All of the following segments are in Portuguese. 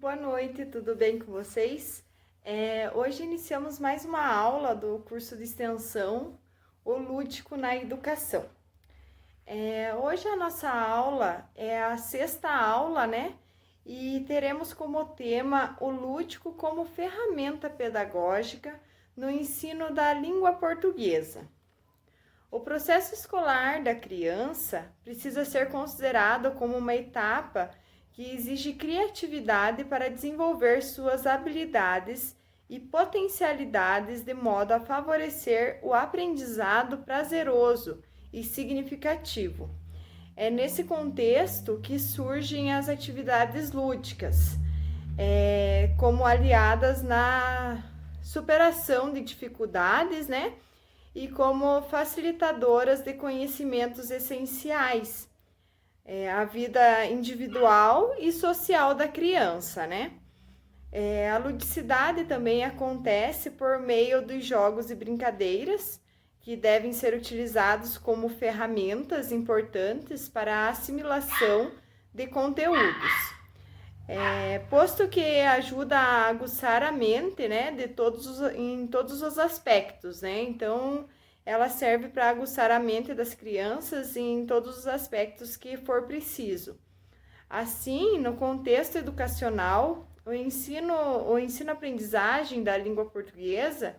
Boa noite, tudo bem com vocês? Hoje iniciamos mais uma aula do curso de extensão, o Lúdico na Educação. Hoje a nossa aula é a sexta aula, né? E teremos como tema o lúdico como ferramenta pedagógica no ensino da língua portuguesa. O processo escolar da criança precisa ser considerado como uma etapa que exige criatividade para desenvolver suas habilidades e potencialidades de modo a favorecer o aprendizado prazeroso e significativo. É nesse contexto que surgem as atividades lúdicas, como aliadas na superação de dificuldades, né? E como facilitadoras de conhecimentos essenciais, a vida individual e social da criança, né? A ludicidade também acontece por meio dos jogos e brincadeiras, que devem ser utilizados como ferramentas importantes para a assimilação de conteúdos. Posto que ajuda a aguçar a mente, né, em todos os aspectos, né? Então, ela serve para aguçar a mente das crianças em todos os aspectos que for preciso. Assim, no contexto educacional, o ensino-aprendizagem da língua portuguesa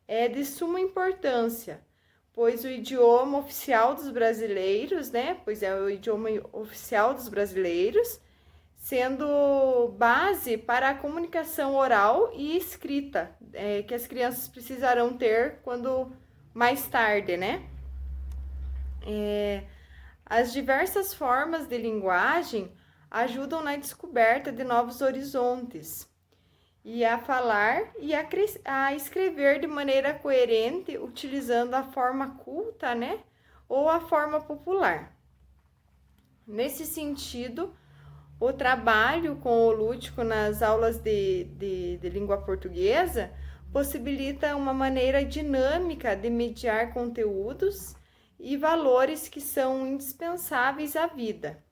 é de suma importância, pois o idioma oficial dos brasileiros, né? Pois é o idioma oficial dos brasileiros, sendo base para a comunicação oral e escrita, que as crianças precisarão ter quando mais tarde, né? As diversas formas de linguagem ajudam na descoberta de novos horizontes e a falar e a escrever de maneira coerente, utilizando a forma culta, né? Ou a forma popular. Nesse sentido, o trabalho com o lúdico nas aulas de língua portuguesa possibilita uma maneira dinâmica de mediar conteúdos e valores que são indispensáveis à vida.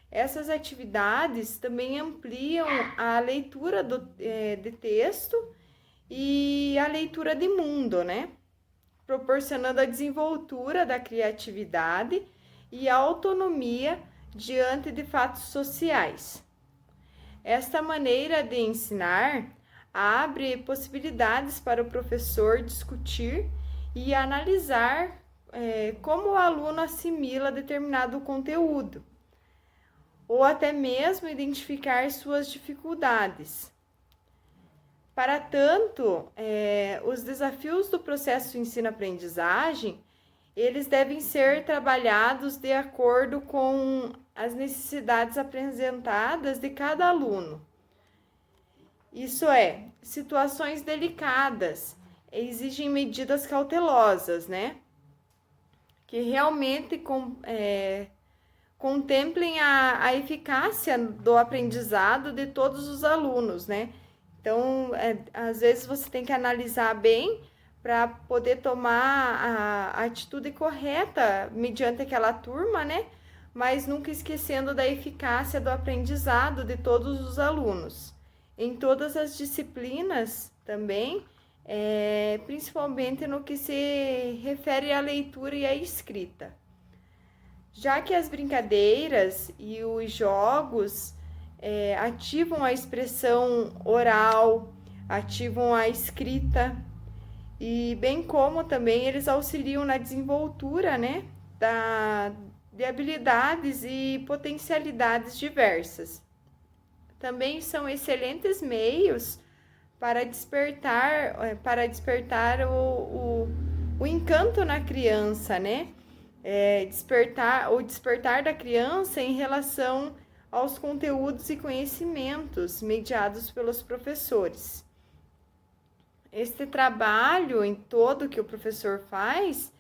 Essas atividades também ampliam a leitura de texto e a leitura de mundo, né? Proporcionando a desenvoltura da criatividade e a autonomia diante de fatos sociais. Esta maneira de ensinar abre possibilidades para o professor discutir e analisar como o aluno assimila determinado conteúdo, ou até mesmo identificar suas dificuldades. Para tanto, os desafios do processo de ensino-aprendizagem, eles devem ser trabalhados de acordo com as necessidades apresentadas de cada aluno. Isso é, situações delicadas exigem medidas cautelosas, né? Que realmente contemplem a eficácia do aprendizado de todos os alunos, né? Então, às vezes você tem que analisar bem para poder tomar a atitude correta mediante aquela turma, né? Mas nunca esquecendo da eficácia do aprendizado de todos os alunos. Em todas as disciplinas também, principalmente no que se refere à leitura e à escrita. Já que as brincadeiras e os jogos ativam a expressão oral, ativam a escrita, e bem como também eles auxiliam na desenvoltura, né, de habilidades e potencialidades diversas. Também são excelentes meios para despertar o encanto na criança, né? O despertar da criança em relação aos conteúdos e conhecimentos mediados pelos professores. Este trabalho em todo que o professor faz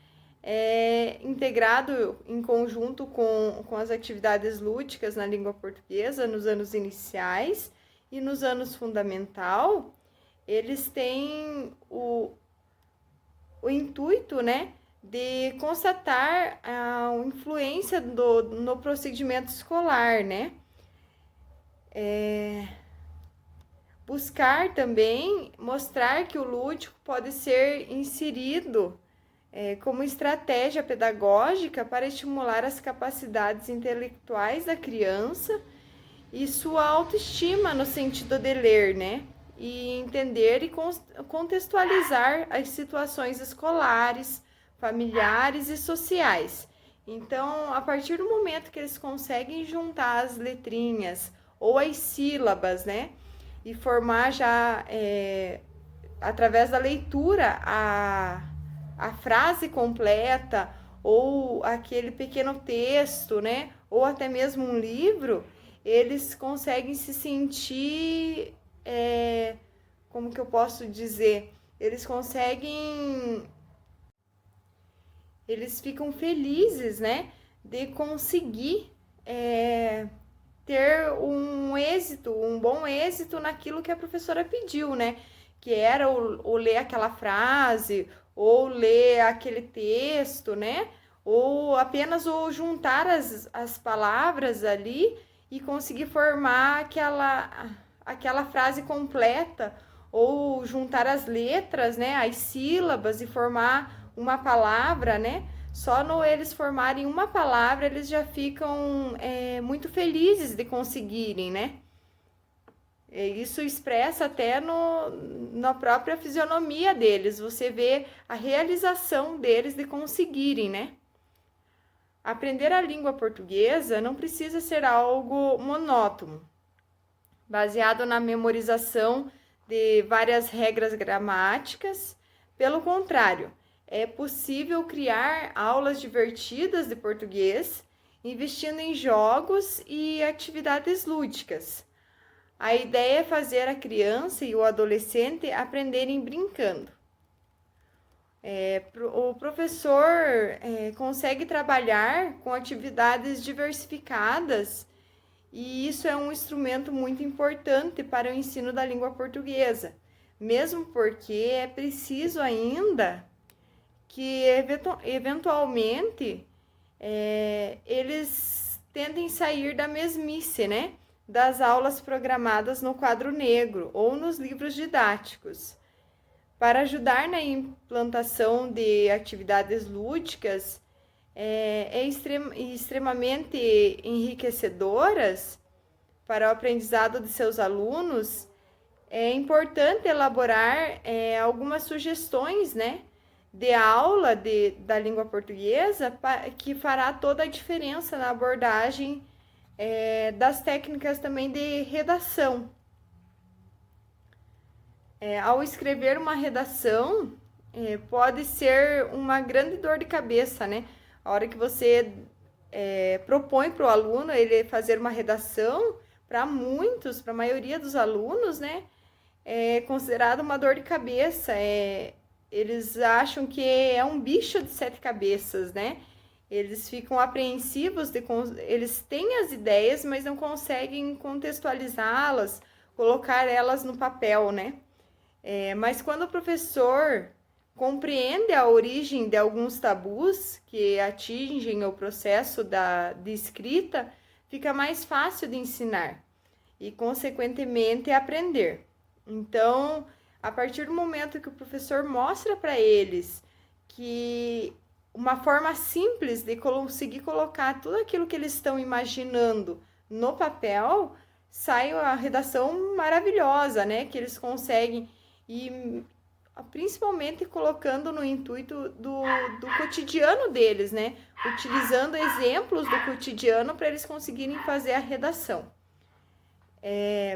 é integrado em conjunto com as atividades lúdicas na língua portuguesa nos anos iniciais e nos anos fundamental. Eles têm o intuito, né, de constatar a influência no procedimento escolar, né? Buscar também mostrar que o lúdico pode ser inserido como estratégia pedagógica para estimular as capacidades intelectuais da criança e sua autoestima no sentido de ler, né? E entender e contextualizar as situações escolares, familiares e sociais. Então, a partir do momento que eles conseguem juntar as letrinhas ou as sílabas, né? E formar já, através da leitura, a frase completa ou aquele pequeno texto, né? Ou até mesmo um livro, eles conseguem se sentir, como que eu posso dizer? Eles ficam felizes, né? De conseguir ter um bom êxito naquilo que a professora pediu, né? Que era o ler aquela frase, ou ler aquele texto, né? Ou apenas juntar as palavras ali e conseguir formar aquela frase completa, ou juntar as letras, né? As sílabas e formar uma palavra, né? Só no eles formarem uma palavra, eles já ficam muito felizes de conseguirem, né? Isso expressa até na própria fisionomia deles. Você vê a realização deles de conseguirem, né? Aprender a língua portuguesa não precisa ser algo monótono, baseado na memorização de várias regras gramáticas. Pelo contrário, é possível criar aulas divertidas de português, investindo em jogos e atividades lúdicas. A ideia é fazer a criança e o adolescente aprenderem brincando. O professor consegue trabalhar com atividades diversificadas e isso é um instrumento muito importante para o ensino da língua portuguesa, mesmo porque é preciso ainda que eventualmente eles tentem sair da mesmice, né? Das aulas programadas no quadro negro ou nos livros didáticos. Para ajudar na implantação de atividades lúdicas extremamente enriquecedoras para o aprendizado de seus alunos, é importante elaborar algumas sugestões, né, de aula da língua portuguesa que fará toda a diferença na abordagem das técnicas também de redação. Ao escrever uma redação, pode ser uma grande dor de cabeça, né? A hora que você propõe para o aluno ele fazer uma redação, para a maioria dos alunos, né? É considerado uma dor de cabeça. Eles acham que é um bicho de 7 cabeças, né? Eles ficam apreensivos, eles têm as ideias, mas não conseguem contextualizá-las, colocar elas no papel, né? Mas quando o professor compreende a origem de alguns tabus que atingem o processo de escrita, fica mais fácil de ensinar e, consequentemente, aprender. Então, a partir do momento que o professor mostra para eles que uma forma simples de conseguir colocar tudo aquilo que eles estão imaginando no papel, sai a redação maravilhosa, né? Que eles conseguem, e principalmente colocando no intuito do cotidiano deles, né? Utilizando exemplos do cotidiano para eles conseguirem fazer a redação.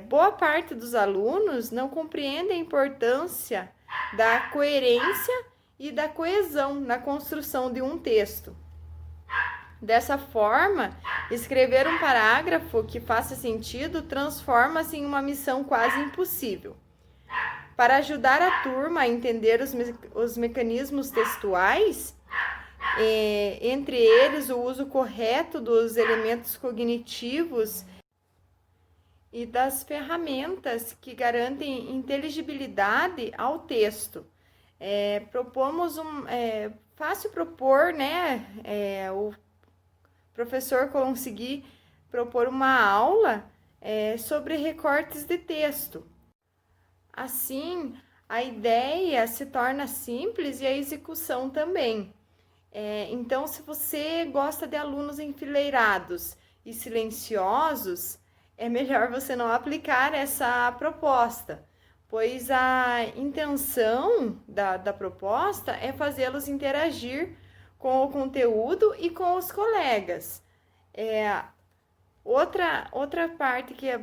Boa parte dos alunos não compreende a importância da coerência e da coesão na construção de um texto. Dessa forma, escrever um parágrafo que faça sentido transforma-se em uma missão quase impossível. Para ajudar a turma a entender os mecanismos textuais, entre eles o uso correto dos elementos cognitivos e das ferramentas que garantem inteligibilidade ao texto. Fácil propor, né, o professor conseguir propor uma aula sobre recortes de texto. Assim, a ideia se torna simples e a execução também. Então, se você gosta de alunos enfileirados e silenciosos, é melhor você não aplicar essa proposta, pois a intenção da proposta é fazê-los interagir com o conteúdo e com os colegas. Outra parte que é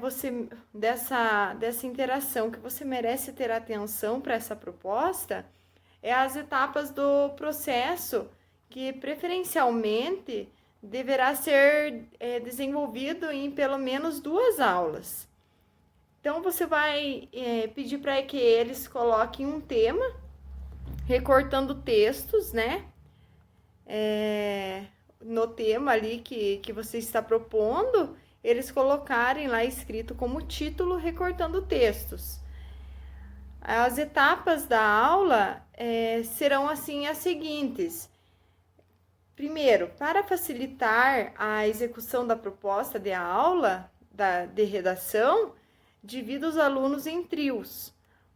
dessa interação que você merece ter atenção para essa proposta é as etapas do processo que preferencialmente deverá ser desenvolvido em pelo menos 2 aulas. Então, você vai pedir para que eles coloquem um tema, recortando textos, né? No tema ali que você está propondo, eles colocarem lá escrito como título, recortando textos. As etapas da aula serão assim as seguintes. Primeiro, para facilitar a execução da proposta de aula de redação, divida os alunos em trios,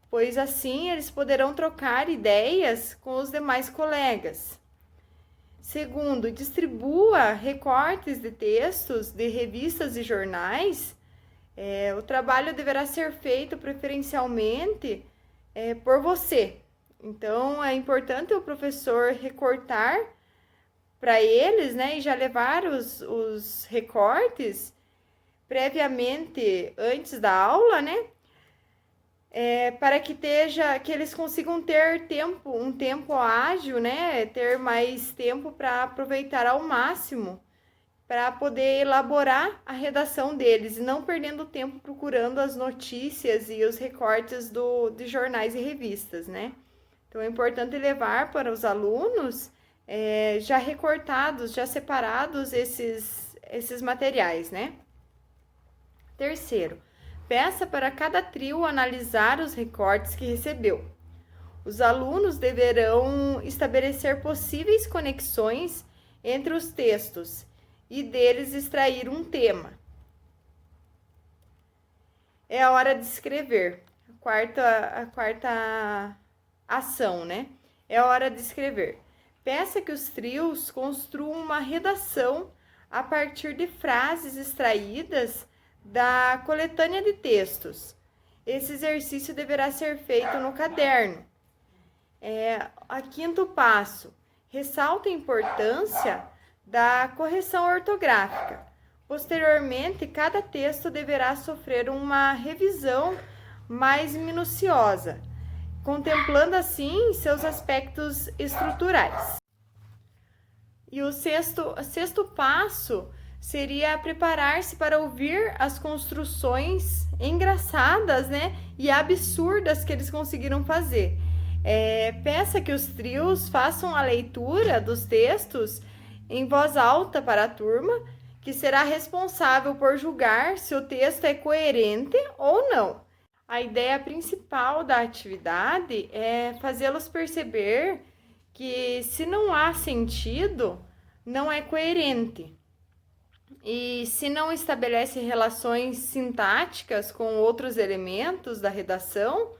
pois assim eles poderão trocar ideias com os demais colegas. Segundo, distribua recortes de textos de revistas e jornais. O trabalho deverá ser feito preferencialmente por você. Então, é importante o professor recortar para eles, né, e já levar os recortes previamente antes da aula, né, para que eles consigam ter um tempo ágil, né, ter mais tempo para aproveitar ao máximo, para poder elaborar a redação deles e não perdendo tempo procurando as notícias e os recortes de jornais e revistas, né. Então, é importante levar para os alunos já recortados, já separados esses materiais, né? Terceiro, peça para cada trio analisar os recortes que recebeu. Os alunos deverão estabelecer possíveis conexões entre os textos e deles extrair um tema. É a hora de escrever. A quarta ação, né? É a hora de escrever. Peça que os trios construam uma redação a partir de frases extraídas da coletânea de textos. Esse exercício deverá ser feito no caderno. A quinto passo, ressalta a importância da correção ortográfica. Posteriormente, cada texto deverá sofrer uma revisão mais minuciosa, contemplando assim seus aspectos estruturais. E o sexto passo seria preparar-se para ouvir as construções engraçadas, né, e absurdas que eles conseguiram fazer. Peça que os trios façam a leitura dos textos em voz alta para a turma, que será responsável por julgar se o texto é coerente ou não. A ideia principal da atividade é fazê-los perceber que, se não há sentido, não é coerente. E se não estabelece relações sintáticas com outros elementos da redação,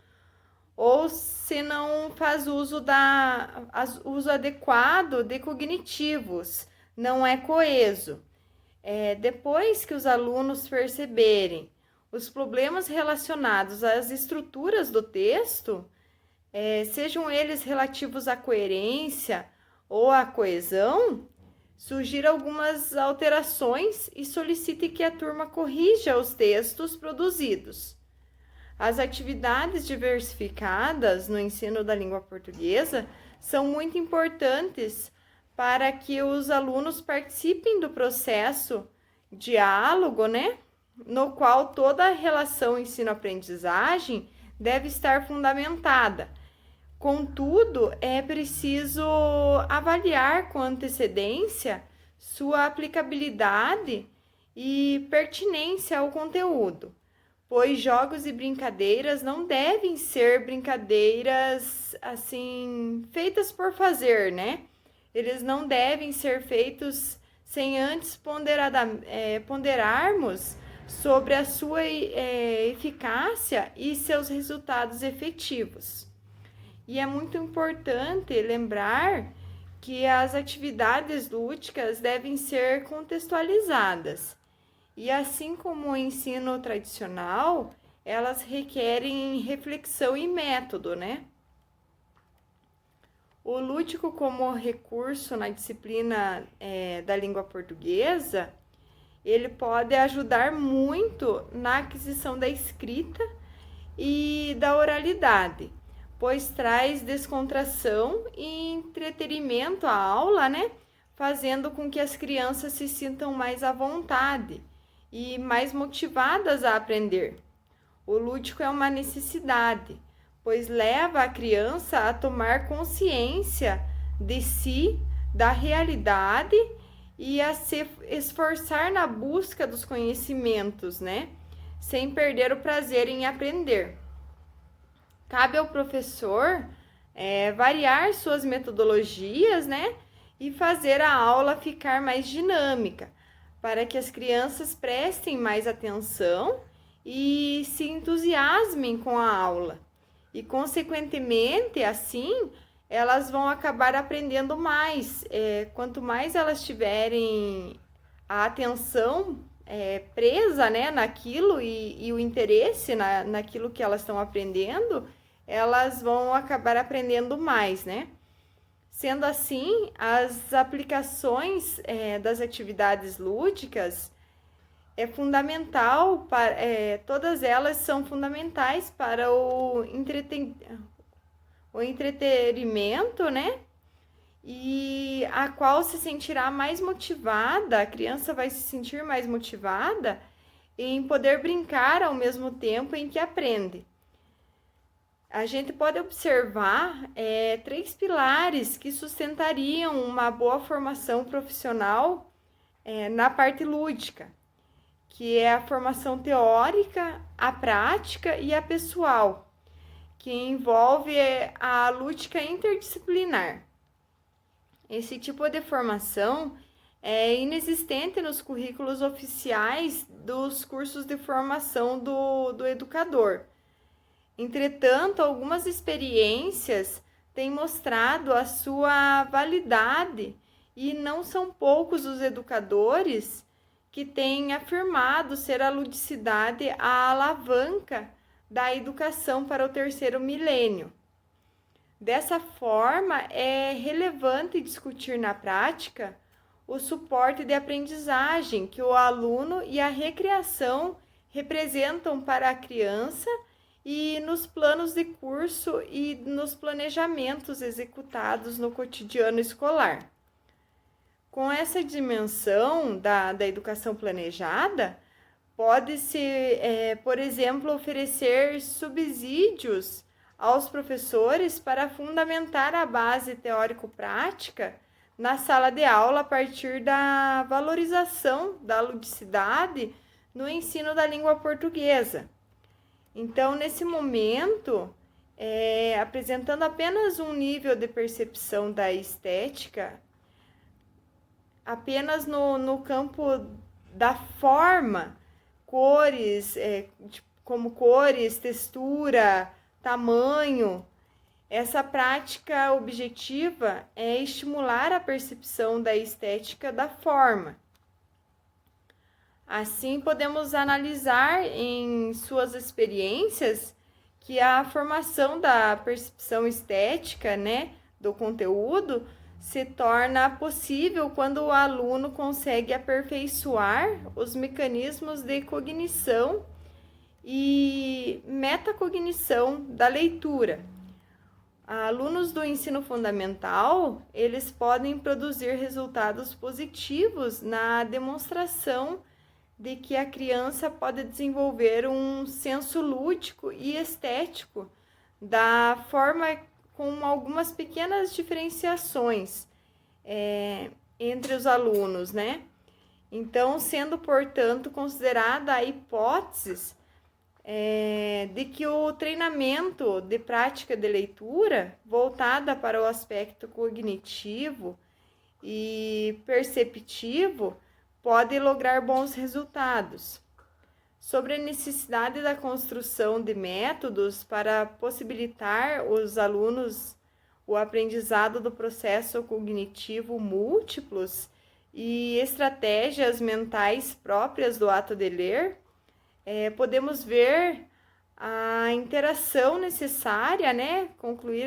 ou se não faz uso adequado de cognitivos, não é coeso. Depois que os alunos perceberem os problemas relacionados às estruturas do texto, sejam eles relativos à coerência ou à coesão, sugira algumas alterações e solicite que a turma corrija os textos produzidos. As atividades diversificadas no ensino da língua portuguesa são muito importantes para que os alunos participem do processo diálogo, né? No qual toda a relação ensino-aprendizagem deve estar fundamentada. Contudo, é preciso avaliar com antecedência sua aplicabilidade e pertinência ao conteúdo, pois jogos e brincadeiras não devem ser brincadeiras assim feitas por fazer, né? Eles não devem ser feitos sem antes ponderarmos sobre a sua eficácia e seus resultados efetivos. E é muito importante lembrar que as atividades lúdicas devem ser contextualizadas. E assim como o ensino tradicional, elas requerem reflexão e método, né? O lúdico como recurso na disciplina da língua portuguesa, ele pode ajudar muito na aquisição da escrita e da oralidade, pois traz descontração e entretenimento à aula, né? Fazendo com que as crianças se sintam mais à vontade e mais motivadas a aprender. O lúdico é uma necessidade, pois leva a criança a tomar consciência de si, da realidade e a se esforçar na busca dos conhecimentos, né? Sem perder o prazer em aprender. Cabe ao professor variar suas metodologias, né? E fazer a aula ficar mais dinâmica, para que as crianças prestem mais atenção e se entusiasmem com a aula. E, consequentemente, assim, elas vão acabar aprendendo mais. Quanto mais elas tiverem a atenção presa, né, naquilo e o interesse naquilo que elas estão aprendendo, elas vão acabar aprendendo mais, né? Sendo assim, as aplicações das atividades lúdicas é fundamental, todas elas são fundamentais para o entretenimento, né? E a qual se sentirá mais motivada, a criança vai se sentir mais motivada em poder brincar ao mesmo tempo em que aprende. A gente pode observar 3 pilares que sustentariam uma boa formação profissional na parte lúdica, que é a formação teórica, a prática e a pessoal, que envolve a lúdica interdisciplinar. Esse tipo de formação é inexistente nos currículos oficiais dos cursos de formação do educador. Entretanto, algumas experiências têm mostrado a sua validade e não são poucos os educadores que têm afirmado ser a ludicidade a alavanca da educação para o 3º milênio. Dessa forma, é relevante discutir na prática o suporte de aprendizagem que o aluno e a recreação representam para a criança e nos planos de curso e nos planejamentos executados no cotidiano escolar. Com essa dimensão da educação planejada, pode-se, por exemplo, oferecer subsídios aos professores para fundamentar a base teórico-prática na sala de aula a partir da valorização da ludicidade no ensino da língua portuguesa. Então, nesse momento, apresentando apenas um nível de percepção da estética, apenas no campo da forma, cores, como cores, textura, tamanho, essa prática objetiva é estimular a percepção da estética da forma. Assim, podemos analisar em suas experiências que a formação da percepção estética, né, do conteúdo, se torna possível quando o aluno consegue aperfeiçoar os mecanismos de cognição e metacognição da leitura. Alunos do ensino fundamental, eles podem produzir resultados positivos na demonstração de que a criança pode desenvolver um senso lúdico e estético da forma com algumas pequenas diferenciações entre os alunos, né? Então, sendo, portanto, considerada a hipótese de que o treinamento de prática de leitura voltada para o aspecto cognitivo e perceptivo pode lograr bons resultados. sobre a necessidade da construção de métodos para possibilitar os alunos o aprendizado do processo cognitivo múltiplos e estratégias mentais próprias do ato de ler, podemos ver a interação necessária, né? Concluir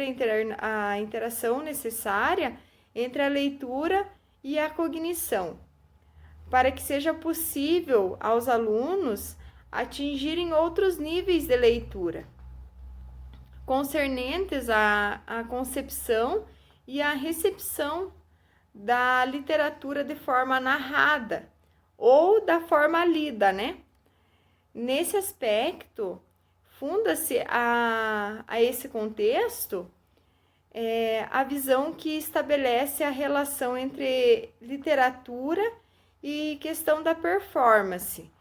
a interação necessária entre a leitura e a cognição, para que seja possível aos alunos atingirem outros níveis de leitura, concernentes à concepção e à recepção da literatura de forma narrada ou da forma lida, né? Nesse aspecto, funda-se a esse contexto a visão que estabelece a relação entre literatura e questão da performance.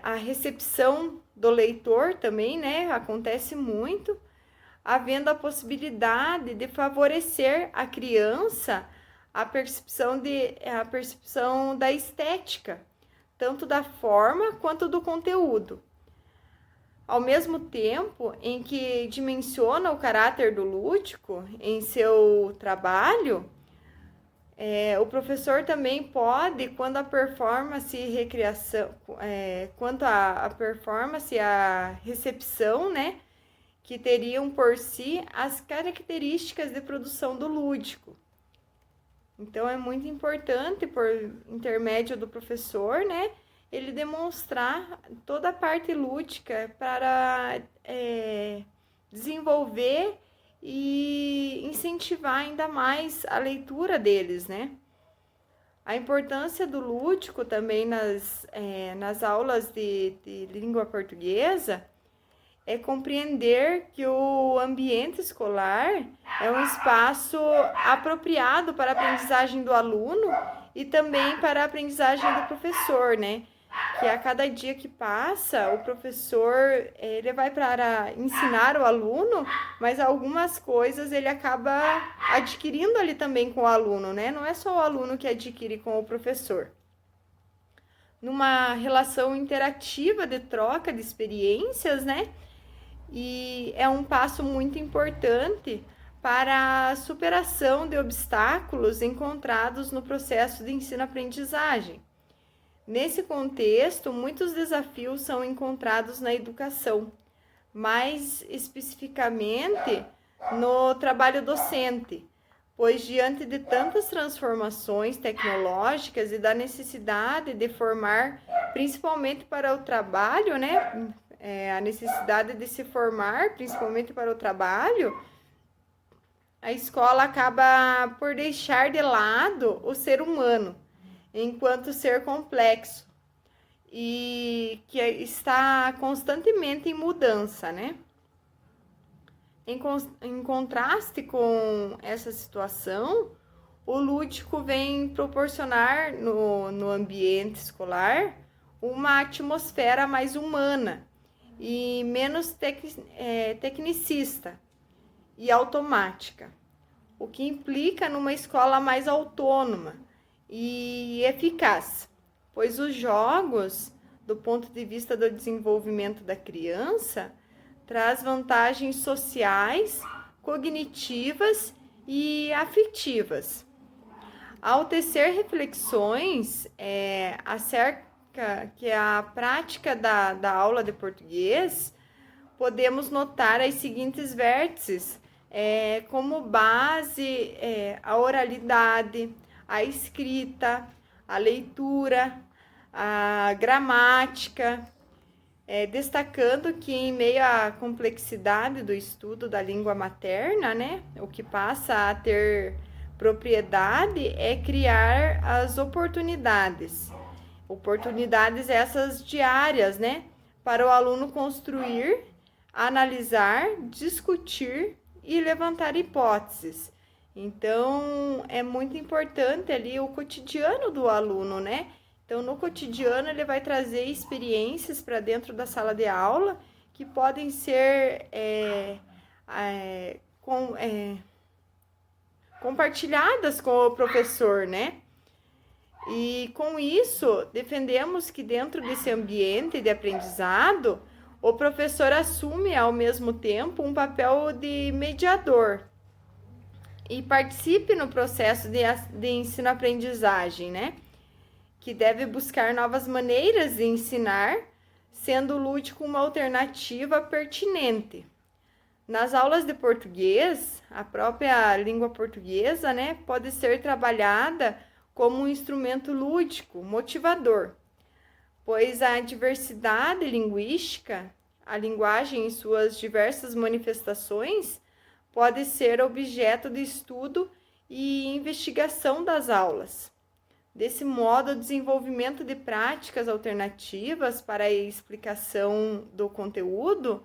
A recepção do leitor também, né, acontece muito, havendo a possibilidade de favorecer a criança a percepção da estética, tanto da forma quanto do conteúdo. Ao mesmo tempo em que dimensiona o caráter do lúdico em seu trabalho, o professor também pode, quando a performance e recriação, quanto a performance e a recepção, né, que teriam por si as características de produção do lúdico. Então, é muito importante, por intermédio do professor, né, ele demonstrar toda a parte lúdica para desenvolver e incentivar ainda mais a leitura deles, né? A importância do lúdico também nas aulas de língua portuguesa é compreender que o ambiente escolar é um espaço apropriado para a aprendizagem do aluno e também para a aprendizagem do professor, né? Que a cada dia que passa, o professor ele vai para ensinar o aluno, mas algumas coisas ele acaba adquirindo ali também com o aluno, né? Não é só o aluno que adquire com o professor. Numa relação interativa de troca de experiências, né? E é um passo muito importante para a superação de obstáculos encontrados no processo de ensino-aprendizagem. Nesse contexto, muitos desafios são encontrados na educação, mais especificamente no trabalho docente, pois diante de tantas transformações tecnológicas e da necessidade de formar, principalmente para o trabalho, né? A necessidade de se formar, principalmente para o trabalho, a escola acaba por deixar de lado o ser humano, enquanto ser complexo e que está constantemente em mudança, né? Em contraste com essa situação, o lúdico vem proporcionar no ambiente escolar uma atmosfera mais humana e menos tecnicista e automática, o que implica numa escola mais autônoma e eficaz, pois os jogos, do ponto de vista do desenvolvimento da criança, traz vantagens sociais, cognitivas e afetivas. Ao tecer reflexões acerca que a prática da aula de português, podemos notar as seguintes vértices, como base a oralidade, a escrita, a leitura, a gramática, destacando que em meio à complexidade do estudo da língua materna, né, o que passa a ter propriedade é criar as oportunidades essas diárias, né, para o aluno construir, analisar, discutir e levantar hipóteses. Então, é muito importante ali o cotidiano do aluno, né? Então, no cotidiano, ele vai trazer experiências para dentro da sala de aula que podem ser compartilhadas com o professor, né? E com isso, defendemos que dentro desse ambiente de aprendizado, o professor assume ao mesmo tempo um papel de mediador e participe no processo de ensino-aprendizagem, né? Que deve buscar novas maneiras de ensinar, sendo o lúdico uma alternativa pertinente. Nas aulas de português, a própria língua portuguesa, né, pode ser trabalhada como um instrumento lúdico, motivador, pois a diversidade linguística, a linguagem em suas diversas manifestações, pode ser objeto de estudo e investigação das aulas. Desse modo, o desenvolvimento de práticas alternativas para a explicação do conteúdo,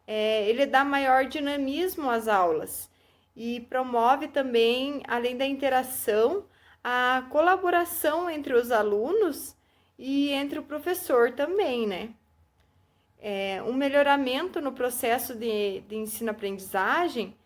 ele dá maior dinamismo às aulas e promove também, além da interação, a colaboração entre os alunos e entre o professor também, né? Um melhoramento no processo de ensino-aprendizagem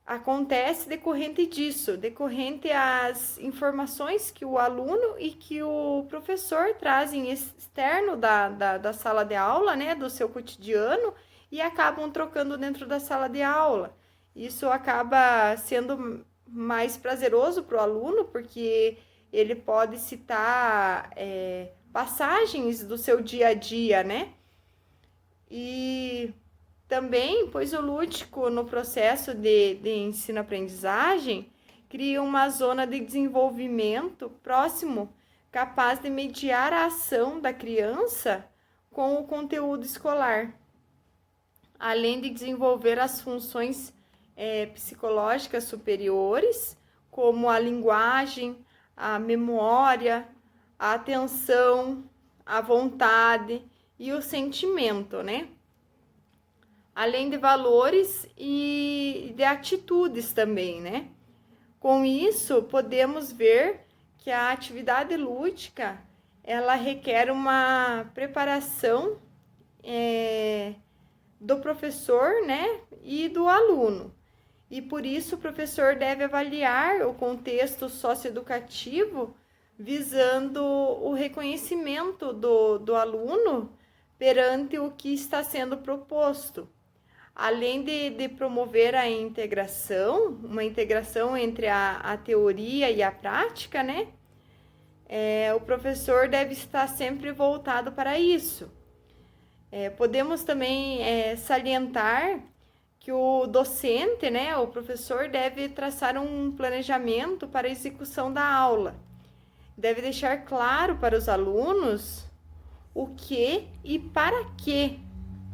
acontece decorrente disso, decorrente as informações que o aluno e que o professor trazem externo da sala de aula, né, do seu cotidiano, e acabam trocando dentro da sala de aula. Isso acaba sendo mais prazeroso para o aluno, porque ele pode citar passagens do seu dia a dia, né? E também, pois o lúdico no processo de ensino-aprendizagem cria uma zona de desenvolvimento próximo, capaz de mediar a ação da criança com o conteúdo escolar, além de desenvolver as funções psicológicas superiores, como a linguagem, a memória, a atenção, a vontade e o sentimento, né? Além de valores e de atitudes também, né? Com isso, podemos ver que a atividade lúdica, ela requer uma preparação do professor, né, e do aluno. E por isso o professor deve avaliar o contexto socioeducativo visando o reconhecimento do aluno perante o que está sendo proposto. Além de promover a integração, uma integração entre a teoria e a prática, né? O professor deve estar sempre voltado para isso. Podemos também salientar que o docente, né, o professor, deve traçar um planejamento para a execução da aula. Deve deixar claro para os alunos o que e para quê,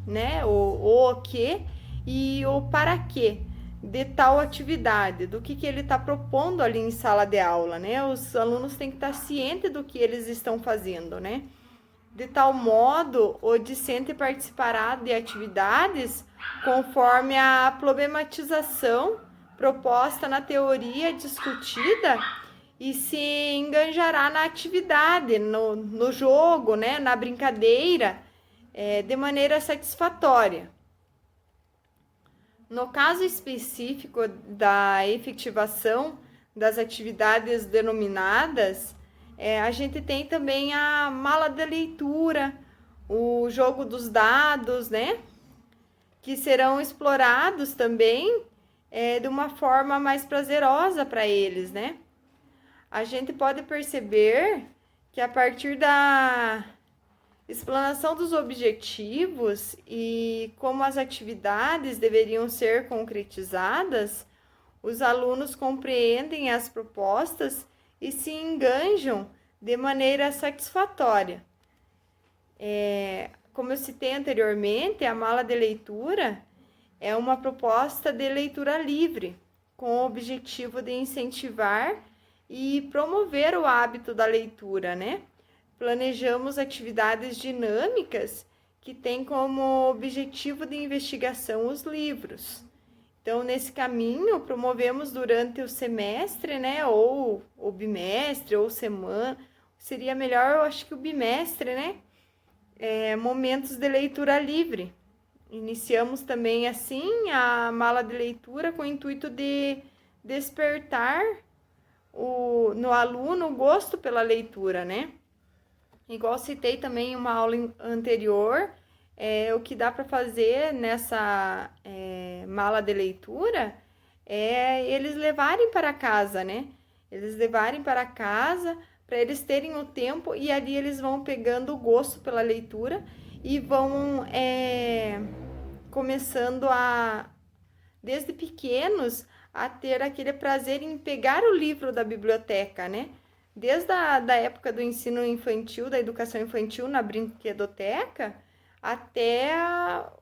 né? O que e o para quê de tal atividade, do que ele está propondo ali em sala de aula, né? Os alunos têm que estar cientes do que eles estão fazendo, né? De tal modo, o discente participará de atividades conforme a problematização proposta na teoria discutida e se enganjará na atividade, no jogo, né, na brincadeira, de maneira satisfatória. No caso específico da efetivação das atividades denominadas, a gente tem também a mala de leitura, o jogo dos dados, né? Que serão explorados também de uma forma mais prazerosa para eles, né? A gente pode perceber que a partir da explanação dos objetivos e como as atividades deveriam ser concretizadas, os alunos compreendem as propostas e se enganjam de maneira satisfatória. Como eu citei anteriormente, a mala de leitura é uma proposta de leitura livre, com o objetivo de incentivar e promover o hábito da leitura, né? Planejamos atividades dinâmicas que têm como objetivo de investigação os livros. Então, nesse caminho, promovemos durante o semestre, né, ou o bimestre, ou semana, seria melhor, eu acho que o bimestre, né, momentos de leitura livre. Iniciamos também, assim, a mala de leitura com o intuito de despertar no aluno o gosto pela leitura, né? Igual citei também em uma aula anterior, o que dá para fazer nessa mala de leitura é eles levarem para casa, né? Eles levarem para casa para eles terem o tempo e ali eles vão pegando o gosto pela leitura e vão começando desde pequenos, a ter aquele prazer em pegar o livro da biblioteca, né? Desde da época do ensino infantil, da educação infantil na brinquedoteca, até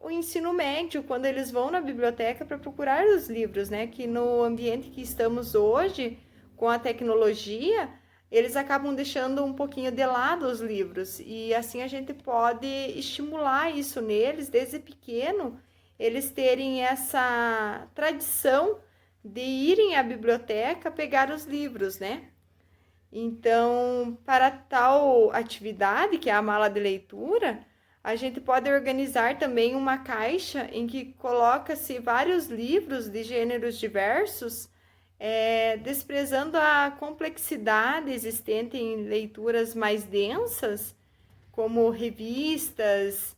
o ensino médio, quando eles vão na biblioteca para procurar os livros, né? Que no ambiente que estamos hoje, com a tecnologia, eles acabam deixando um pouquinho de lado os livros. E assim a gente pode estimular isso neles desde pequeno, eles terem essa tradição de irem à biblioteca pegar os livros, né? Então, para tal atividade, que é a mala de leitura, a gente pode organizar também uma caixa em que coloca-se vários livros de gêneros diversos, desprezando a complexidade existente em leituras mais densas, como revistas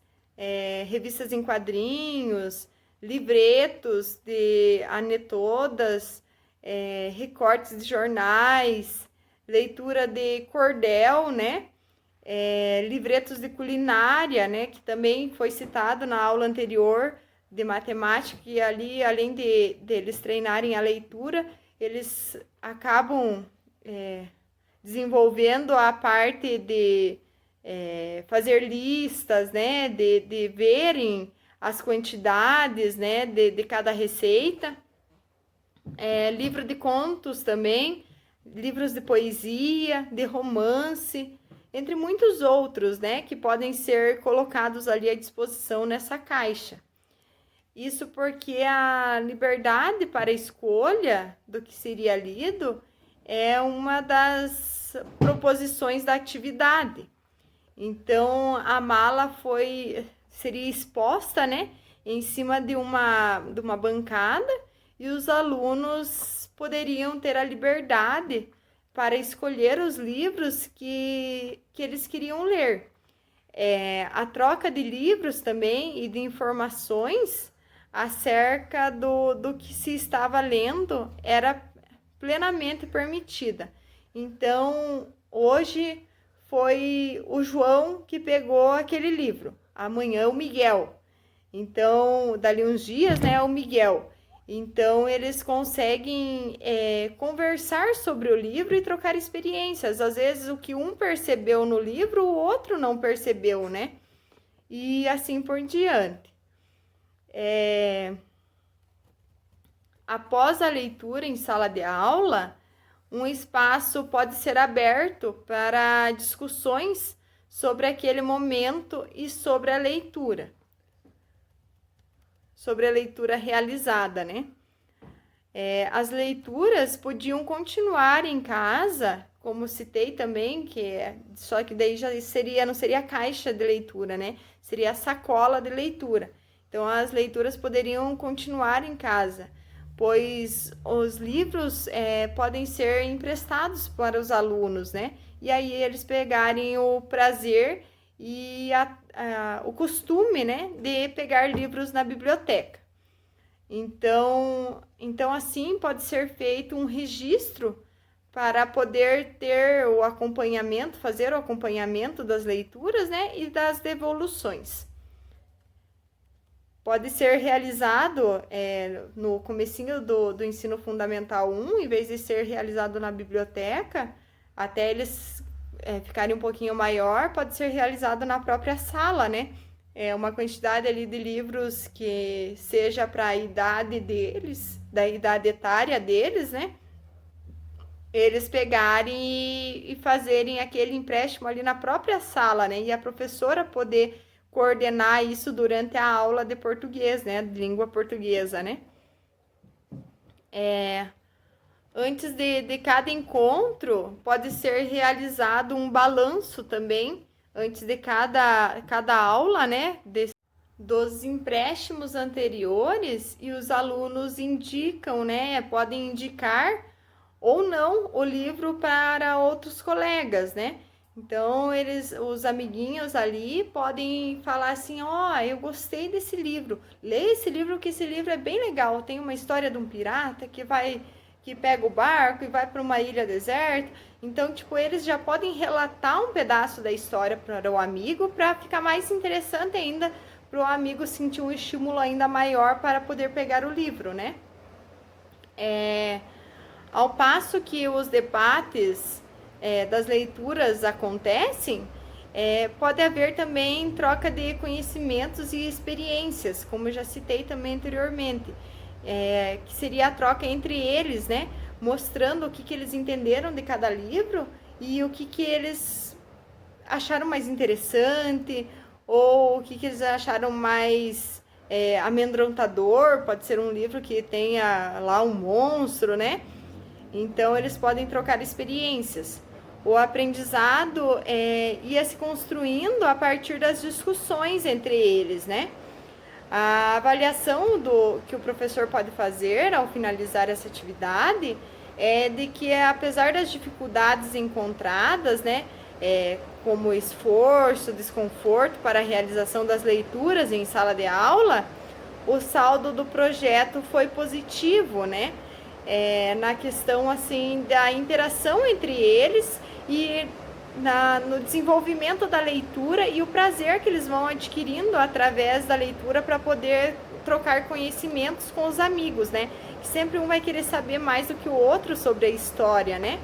em quadrinhos, livretos de anetodas, recortes de jornais, leitura de cordel, né? Livretos de culinária, né? Que também foi citado na aula anterior de matemática, e ali, além de eles treinarem a leitura, eles acabam desenvolvendo a parte de fazer listas, né, de verem as quantidades, né, de cada receita. Livro de contos também, livros de poesia, de romance, entre muitos outros, né, que podem ser colocados ali à disposição nessa caixa. Isso porque a liberdade para a escolha do que seria lido é uma das proposições da atividade. Então, a mala seria exposta, né, em cima de uma bancada, e os alunos poderiam ter a liberdade para escolher os livros que eles queriam ler. A troca de livros também e de informações acerca do que se estava lendo era plenamente permitida. Então, hoje foi o João que pegou aquele livro, amanhã o Miguel. Então, dali uns dias, né, o Miguel. Então, eles conseguem conversar sobre o livro e trocar experiências. Às vezes, o que um percebeu no livro, o outro não percebeu, né? E assim por diante. Após a leitura em sala de aula, um espaço pode ser aberto para discussões sobre aquele momento e sobre a leitura realizada, né? As leituras podiam continuar em casa, como citei também, só que daí já não seria a caixa de leitura, né? Seria a sacola de leitura. Então, as leituras poderiam continuar em casa, pois os livros podem ser emprestados para os alunos, né? E aí eles pegarem o prazer e o costume, né, de pegar livros na biblioteca. Então, assim pode ser feito um registro para poder ter o acompanhamento, fazer o acompanhamento das leituras, né, e das devoluções. Pode ser realizado no comecinho do ensino fundamental 1, em vez de ser realizado na biblioteca, até eles ficarem um pouquinho maior, pode ser realizado na própria sala, né? Uma quantidade ali de livros que seja para a idade deles, da idade etária deles, né? Eles pegarem e fazerem aquele empréstimo ali na própria sala, né? E a professora poder coordenar isso durante a aula de português, né? De língua portuguesa, né? Antes de cada encontro, pode ser realizado um balanço também, antes de cada aula, né? Dos empréstimos anteriores, e os alunos indicam, né? Podem indicar ou não o livro para outros colegas, né? Então, os amiguinhos ali podem falar assim, eu gostei desse livro, leia esse livro que esse livro é bem legal, tem uma história de um pirata que pega o barco e vai para uma ilha deserta. Então, tipo, eles já podem relatar um pedaço da história para o amigo, para ficar mais interessante ainda, para o amigo sentir um estímulo ainda maior para poder pegar o livro, né? Ao passo que os debates das leituras acontecem, pode haver também troca de conhecimentos e experiências, como eu já citei também anteriormente, que seria a troca entre eles, né? Mostrando o que eles entenderam de cada livro e o que eles acharam mais interessante, ou o que eles acharam mais amedrontador. Pode ser um livro que tenha lá um monstro, né? Então, eles podem trocar experiências. O aprendizado ia se construindo a partir das discussões entre eles, né? A avaliação que o professor pode fazer ao finalizar essa atividade é de que, apesar das dificuldades encontradas, né, como esforço, desconforto para a realização das leituras em sala de aula, o saldo do projeto foi positivo, né? Na questão assim da interação entre eles e no desenvolvimento da leitura e o prazer que eles vão adquirindo através da leitura para poder trocar conhecimentos com os amigos, né? Que sempre um vai querer saber mais do que o outro sobre a história, né?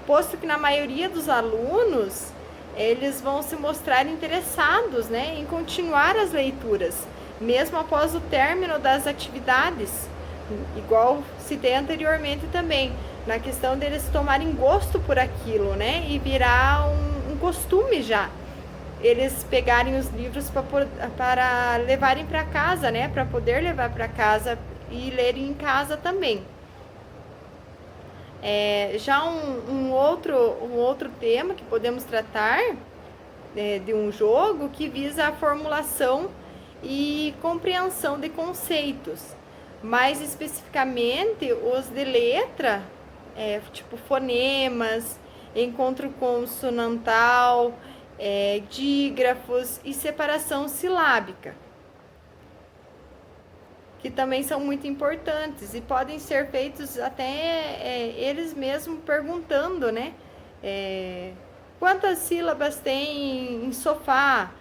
Posto que na maioria dos alunos eles vão se mostrar interessados, né, em continuar as leituras, mesmo após o término das atividades, igual citei anteriormente também, na questão deles tomarem gosto por aquilo, né, e virar um costume já, eles pegarem os livros para levarem para casa, né, para poder levar para casa e lerem em casa também. Já um outro tema que podemos tratar de um jogo que visa a formulação e compreensão de conceitos, mais especificamente os de letra, tipo fonemas, encontro consonantal, dígrafos e separação silábica, que também são muito importantes e podem ser feitos até eles mesmos perguntando, né? Quantas sílabas tem em sofá?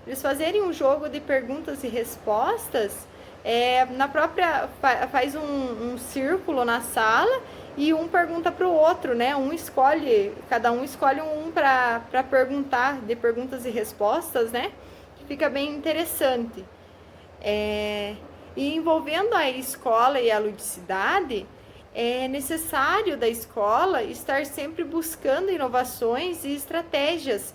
Eles fazerem um jogo de perguntas e respostas, na própria faz um círculo na sala e um pergunta para o outro, né? Cada um escolhe um para perguntar, de perguntas e respostas, né? Que fica bem interessante. E envolvendo a escola e a ludicidade, é necessário da escola estar sempre buscando inovações e estratégias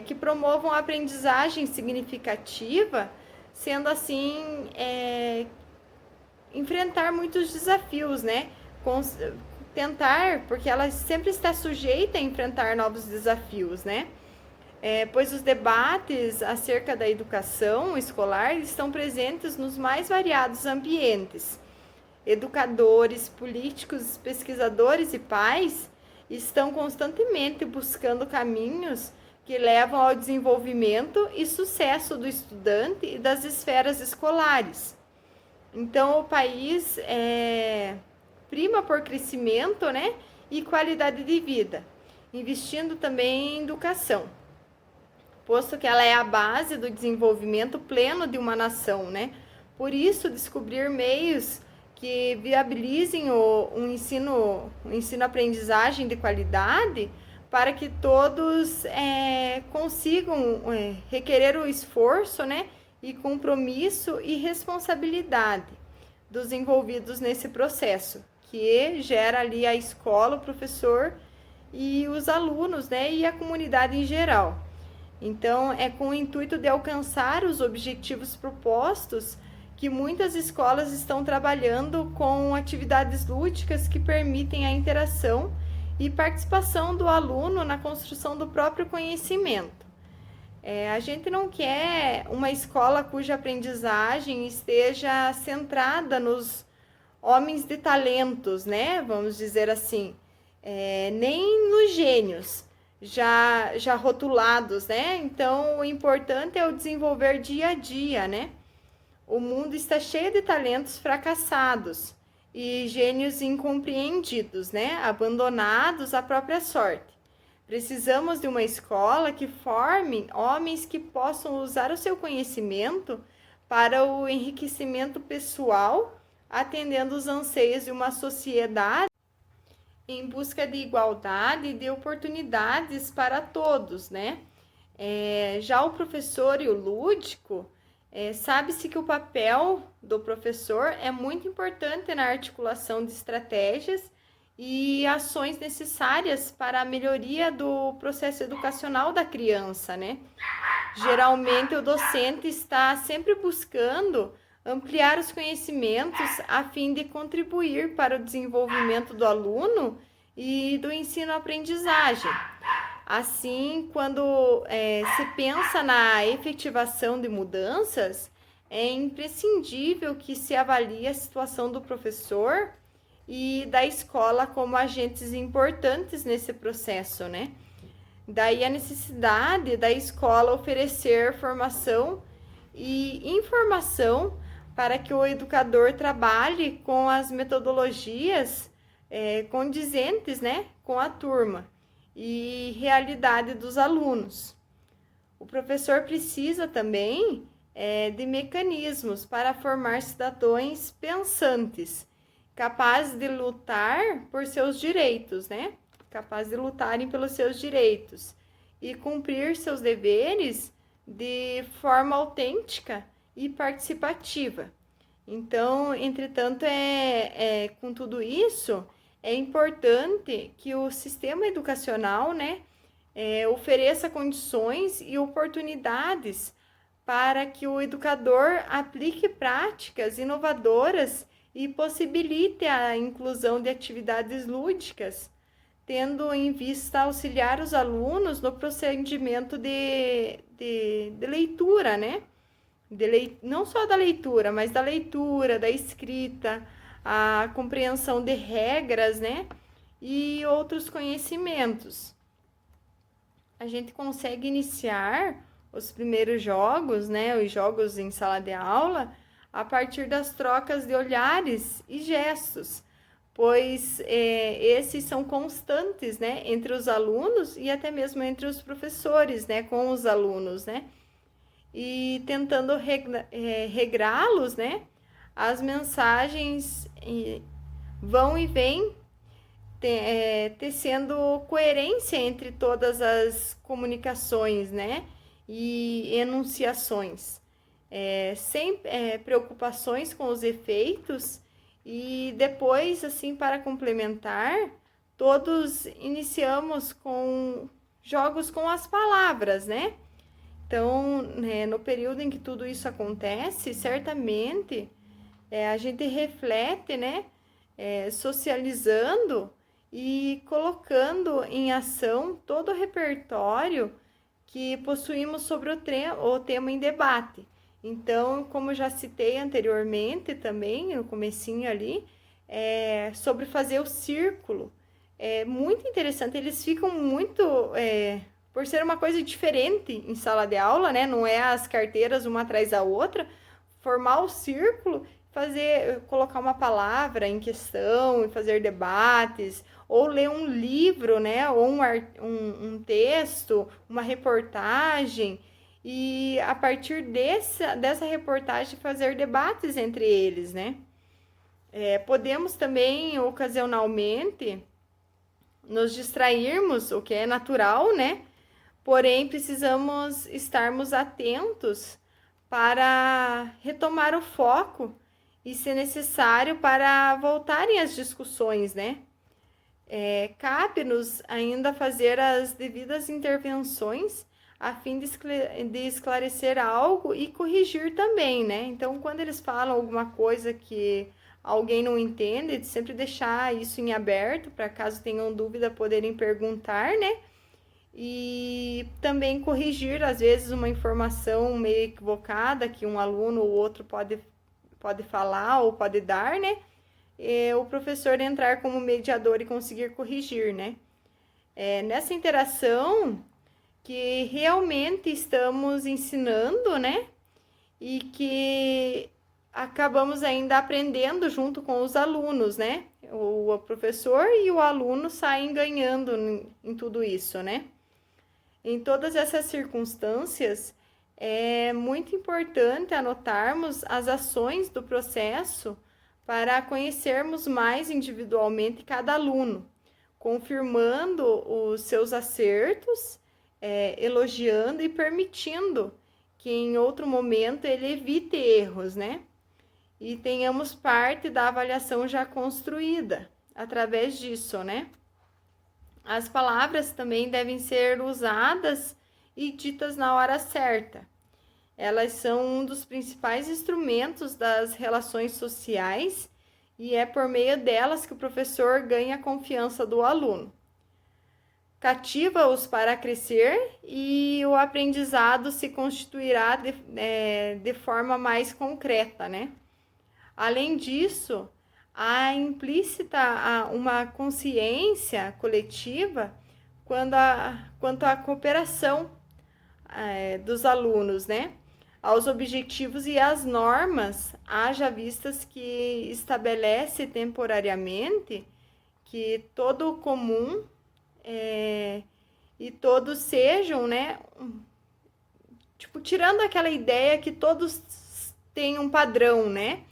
que promovam a aprendizagem significativa, sendo assim, enfrentar muitos desafios, né? Tentar, porque ela sempre está sujeita a enfrentar novos desafios, né? Pois os debates acerca da educação escolar estão presentes nos mais variados ambientes. Educadores, políticos, pesquisadores e pais estão constantemente buscando caminhos que levam ao desenvolvimento e sucesso do estudante e das esferas escolares. Então, o país prima por crescimento, né, e qualidade de vida, investindo também em educação, posto que ela é a base do desenvolvimento pleno de uma nação, né? Por isso, descobrir meios que viabilizem o ensino-aprendizagem de qualidade para que todos consigam requerer o esforço, né, e compromisso e responsabilidade dos envolvidos nesse processo, que gera ali a escola, o professor e os alunos, né, e a comunidade em geral. Então, com o intuito de alcançar os objetivos propostos que muitas escolas estão trabalhando com atividades lúdicas que permitem a interação e participação do aluno na construção do próprio conhecimento. A gente não quer uma escola cuja aprendizagem esteja centrada nos homens de talentos, né? Vamos dizer assim, nem nos gênios já rotulados, né? Então, o importante é o desenvolver dia a dia, né? O mundo está cheio de talentos fracassados e gênios incompreendidos, né? Abandonados à própria sorte. Precisamos de uma escola que forme homens que possam usar o seu conhecimento para o enriquecimento pessoal, atendendo os anseios de uma sociedade em busca de igualdade e de oportunidades para todos, né? Já o professor e o lúdico, sabe-se que o papel do professor é muito importante na articulação de estratégias e ações necessárias para a melhoria do processo educacional da criança, né? Geralmente, o docente está sempre buscando ampliar os conhecimentos a fim de contribuir para o desenvolvimento do aluno e do ensino-aprendizagem. Assim, quando se pensa na efetivação de mudanças, é imprescindível que se avalie a situação do professor e da escola como agentes importantes nesse processo, né? Daí a necessidade da escola oferecer formação e informação para que o educador trabalhe com as metodologias condizentes, né, com a turma e realidade dos alunos. O professor precisa também de mecanismos para formar cidadãos pensantes, capazes de lutar por seus direitos, né? Capazes de lutarem pelos seus direitos e cumprir seus deveres de forma autêntica e participativa. Então, entretanto, com tudo isso, é importante que o sistema educacional, né, ofereça condições e oportunidades para que o educador aplique práticas inovadoras e possibilite a inclusão de atividades lúdicas, tendo em vista auxiliar os alunos no procedimento de leitura, né? Não só da leitura, mas da leitura, da escrita, a compreensão de regras, né? E outros conhecimentos. A gente consegue iniciar os primeiros jogos, né? Os jogos em sala de aula, a partir das trocas de olhares e gestos, pois esses são constantes, né, entre os alunos e até mesmo entre os professores, né, com os alunos, né, e tentando regrá-los, né, as mensagens vão e vêm, tecendo coerência entre todas as comunicações, né, e enunciações, sem preocupações com os efeitos. E depois, assim, para complementar, todos iniciamos com jogos com as palavras, né? Então, no período em que tudo isso acontece, certamente a gente reflete, né? Socializando e colocando em ação todo o repertório que possuímos sobre o tema em debate. Então, como já citei anteriormente também, no comecinho ali, sobre fazer o círculo. É muito interessante, eles ficam muito... por ser uma coisa diferente em sala de aula, né? Não é as carteiras uma atrás da outra. Formar o círculo, colocar uma palavra em questão e fazer debates, ou ler um livro, né? Ou um texto, uma reportagem, e a partir dessa reportagem fazer debates entre eles, né? Podemos também, ocasionalmente, nos distrairmos, o que é natural, né? Porém, precisamos estarmos atentos para retomar o foco e, se necessário, para voltarem às discussões, né? Cabe-nos ainda fazer as devidas intervenções a fim de esclarecer algo e corrigir também, né? Então, quando eles falam alguma coisa que alguém não entende, de sempre deixar isso em aberto, para caso tenham dúvida, poderem perguntar, né? E também corrigir, às vezes, uma informação meio equivocada que um aluno ou outro pode falar ou pode dar, né? o professor entrar como mediador e conseguir corrigir, né? Nessa interação que realmente estamos ensinando, né? E que acabamos ainda aprendendo junto com os alunos, né? O professor e o aluno saem ganhando em tudo isso, né? Em todas essas circunstâncias, é muito importante anotarmos as ações do processo para conhecermos mais individualmente cada aluno, confirmando os seus acertos, elogiando e permitindo que em outro momento ele evite erros, né? E tenhamos parte da avaliação já construída através disso, né? As palavras também devem ser usadas e ditas na hora certa. Elas são um dos principais instrumentos das relações sociais e é por meio delas que o professor ganha a confiança do aluno. Cativa-os para crescer e o aprendizado se constituirá de forma mais concreta, né? Além disso, há implícita uma consciência coletiva quanto à cooperação dos alunos, né? Aos objetivos e às normas, haja vistas que estabelece temporariamente que todo comum e todos sejam, né? Tipo, tirando aquela ideia que todos têm um padrão, né?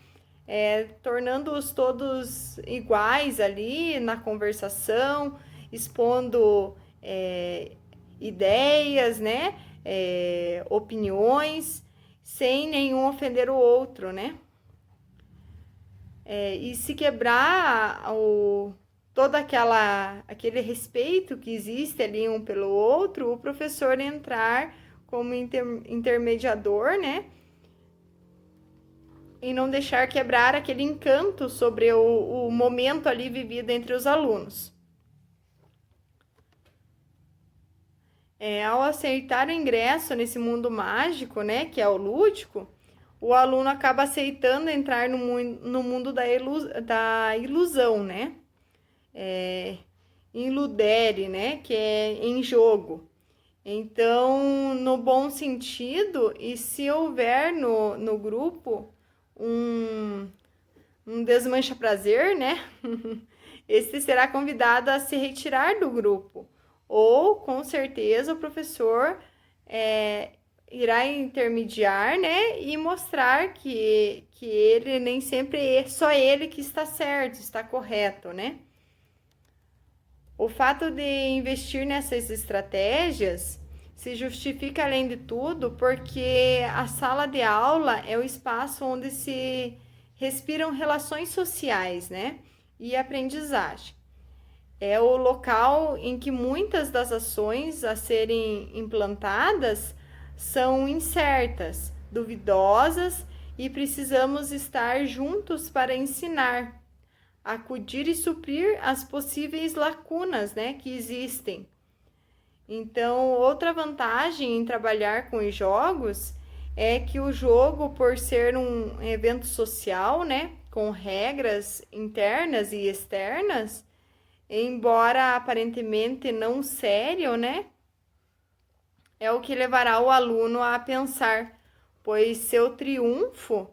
Tornando-os todos iguais ali na conversação, expondo ideias, né? Opiniões, sem nenhum ofender o outro, né? E se quebrar todo aquele respeito que existe ali um pelo outro, o professor entrar como intermediador, né? E não deixar quebrar aquele encanto sobre o momento ali vivido entre os alunos. Ao aceitar o ingresso nesse mundo mágico, né, que é o lúdico, o aluno acaba aceitando entrar no mundo da ilusão, né? Iludere, né, que é em jogo. Então, no bom sentido, e se houver no grupo um desmancha prazer, né? Este será convidado a se retirar do grupo. Ou, com certeza, o professor irá intermediar, né? E mostrar que ele nem sempre é só ele que está certo, está correto, né? O fato de investir nessas estratégias se justifica, além de tudo, porque a sala de aula é o espaço onde se respiram relações sociais, né? E aprendizagem. É o local em que muitas das ações a serem implantadas são incertas, duvidosas e precisamos estar juntos para ensinar, acudir e suprir as possíveis lacunas, né, que existem. Então, outra vantagem em trabalhar com os jogos é que o jogo, por ser um evento social, né, com regras internas e externas, embora aparentemente não sério, né, é o que levará o aluno a pensar, pois seu triunfo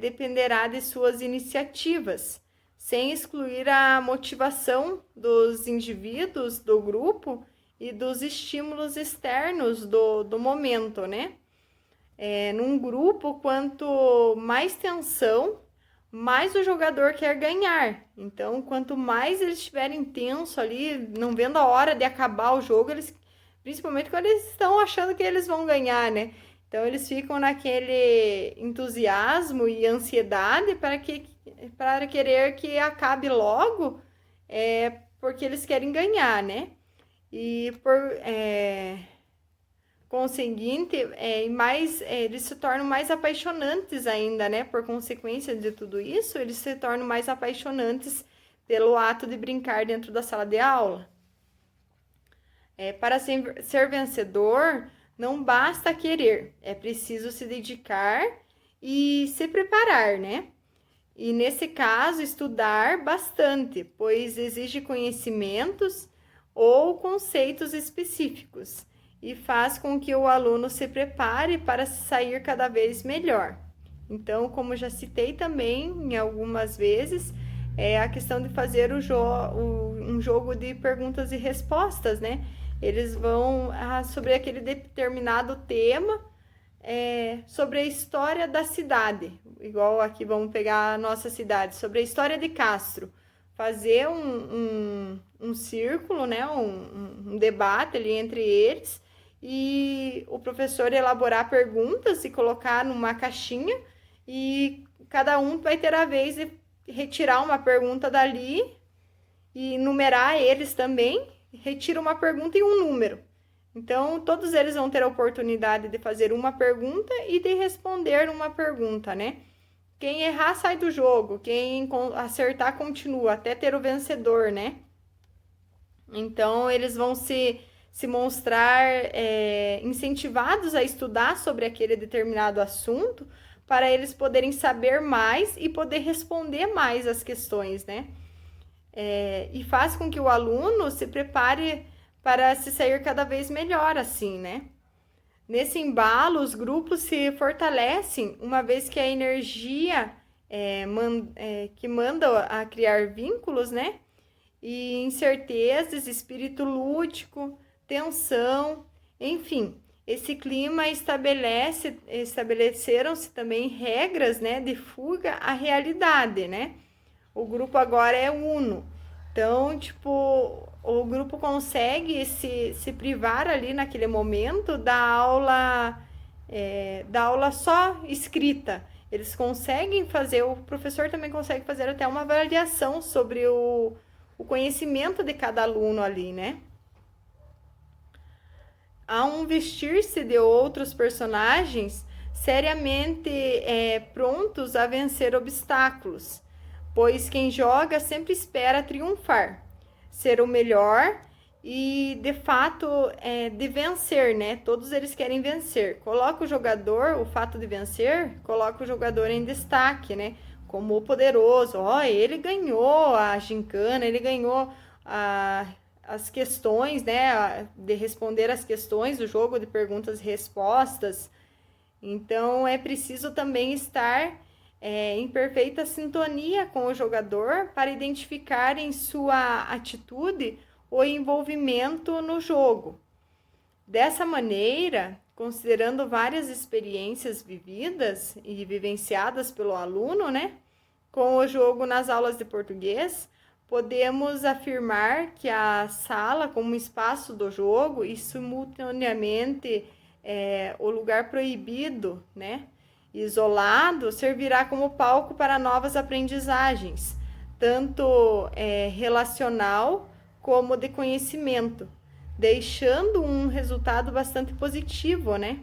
dependerá de suas iniciativas, sem excluir a motivação dos indivíduos do grupo e dos estímulos externos do momento, né? Num grupo, quanto mais tensão, mais o jogador quer ganhar. Então, quanto mais eles estiverem tenso ali, não vendo a hora de acabar o jogo, principalmente quando eles estão achando que eles vão ganhar, né? Então, eles ficam naquele entusiasmo e ansiedade para querer que acabe logo, porque eles querem ganhar, né? E por conseguinte, eles se tornam mais apaixonantes ainda, né? Por consequência de tudo isso, eles se tornam mais apaixonantes pelo ato de brincar dentro da sala de aula. Para ser vencedor, não basta querer, é preciso se dedicar e se preparar, né? e nesse caso estudar bastante, pois exige conhecimentos ou conceitos específicos e faz com que o aluno se prepare para sair cada vez melhor. Então, como já citei também em algumas vezes, é a questão de fazer um jogo de perguntas e respostas, né? Eles vão sobre aquele determinado tema, sobre a história da cidade, igual aqui vamos pegar a nossa cidade, sobre a história de Castro, fazer um círculo, né? Um debate ali entre eles, e o professor elaborar perguntas e colocar numa caixinha, e cada um vai ter a vez de retirar uma pergunta dali e numerar eles também, retira uma pergunta e um número. Então, todos eles vão ter a oportunidade de fazer uma pergunta e de responder uma pergunta, né? Quem errar sai do jogo, quem acertar continua, até ter o vencedor, né? Então, eles vão se mostrar incentivados a estudar sobre aquele determinado assunto, para eles poderem saber mais e poder responder mais as questões, né? E faz com que o aluno se prepare para se sair cada vez melhor, assim, né? Nesse embalo, os grupos se fortalecem, uma vez que a energia que manda a criar vínculos, né? E incertezas, espírito lúdico, tensão, enfim, esse clima estabeleceram-se também regras, né, de fuga à realidade, né? O grupo agora é uno. Então, tipo, o grupo consegue se privar ali naquele momento da aula só escrita. Eles conseguem fazer, o professor também consegue fazer até uma avaliação sobre o conhecimento de cada aluno ali, né? Há um vestir-se de outros personagens seriamente prontos a vencer obstáculos, pois quem joga sempre espera triunfar, ser o melhor e, de fato, de vencer, né? Todos eles querem vencer. Coloca o jogador, o fato de vencer, coloca o jogador em destaque, né? Como o poderoso. Ele ganhou a gincana, ele ganhou as questões, né? De responder as questões do jogo de perguntas e respostas. Então, é preciso também estar em perfeita sintonia com o jogador para identificar em sua atitude o envolvimento no jogo. Dessa maneira, considerando várias experiências vividas e vivenciadas pelo aluno, né, com o jogo nas aulas de português, podemos afirmar que a sala, como espaço do jogo e simultaneamente o lugar proibido, né, isolado, servirá como palco para novas aprendizagens, tanto relacional como de conhecimento, deixando um resultado bastante positivo, né?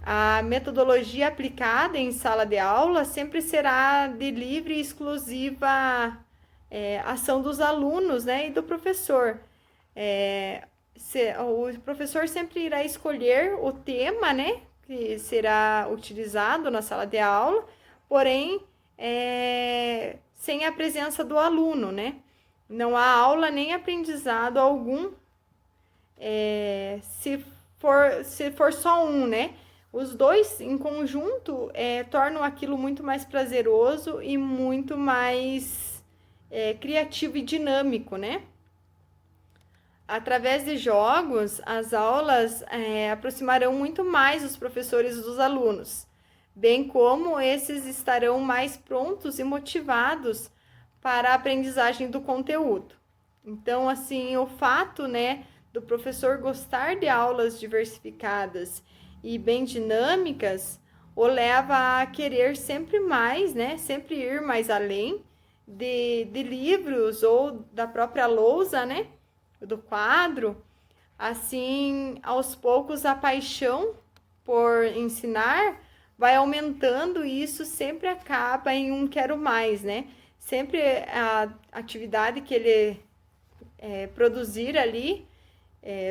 A metodologia aplicada em sala de aula sempre será de livre e exclusiva ação dos alunos, né, e do professor. O professor sempre irá escolher o tema, né, que será utilizado na sala de aula, porém, sem a presença do aluno, né? Não há aula nem aprendizado algum, se for só um, né? Os dois em conjunto tornam aquilo muito mais prazeroso e muito mais criativo e dinâmico, né? Através de jogos, as aulas aproximarão muito mais os professores dos alunos, bem como esses estarão mais prontos e motivados para a aprendizagem do conteúdo. Então, assim, o fato, né, do professor gostar de aulas diversificadas e bem dinâmicas, o leva a querer sempre mais, né, sempre ir mais além de livros ou da própria lousa, né, do quadro. Assim, aos poucos, a paixão por ensinar vai aumentando e isso sempre acaba em um quero mais, né? Sempre a atividade que ele produzir ali,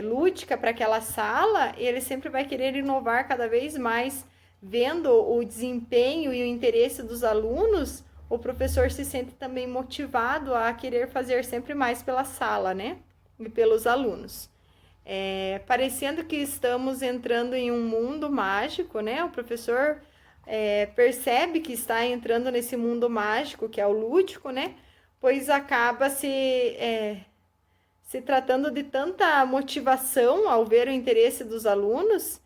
lúdica para aquela sala, ele sempre vai querer inovar cada vez mais, vendo o desempenho e o interesse dos alunos, o professor se sente também motivado a querer fazer sempre mais pela sala, né? E pelos alunos. Parecendo que estamos entrando em um mundo mágico, né? O professor percebe que está entrando nesse mundo mágico, que é o lúdico, né? Pois acaba se tratando de tanta motivação ao ver o interesse dos alunos,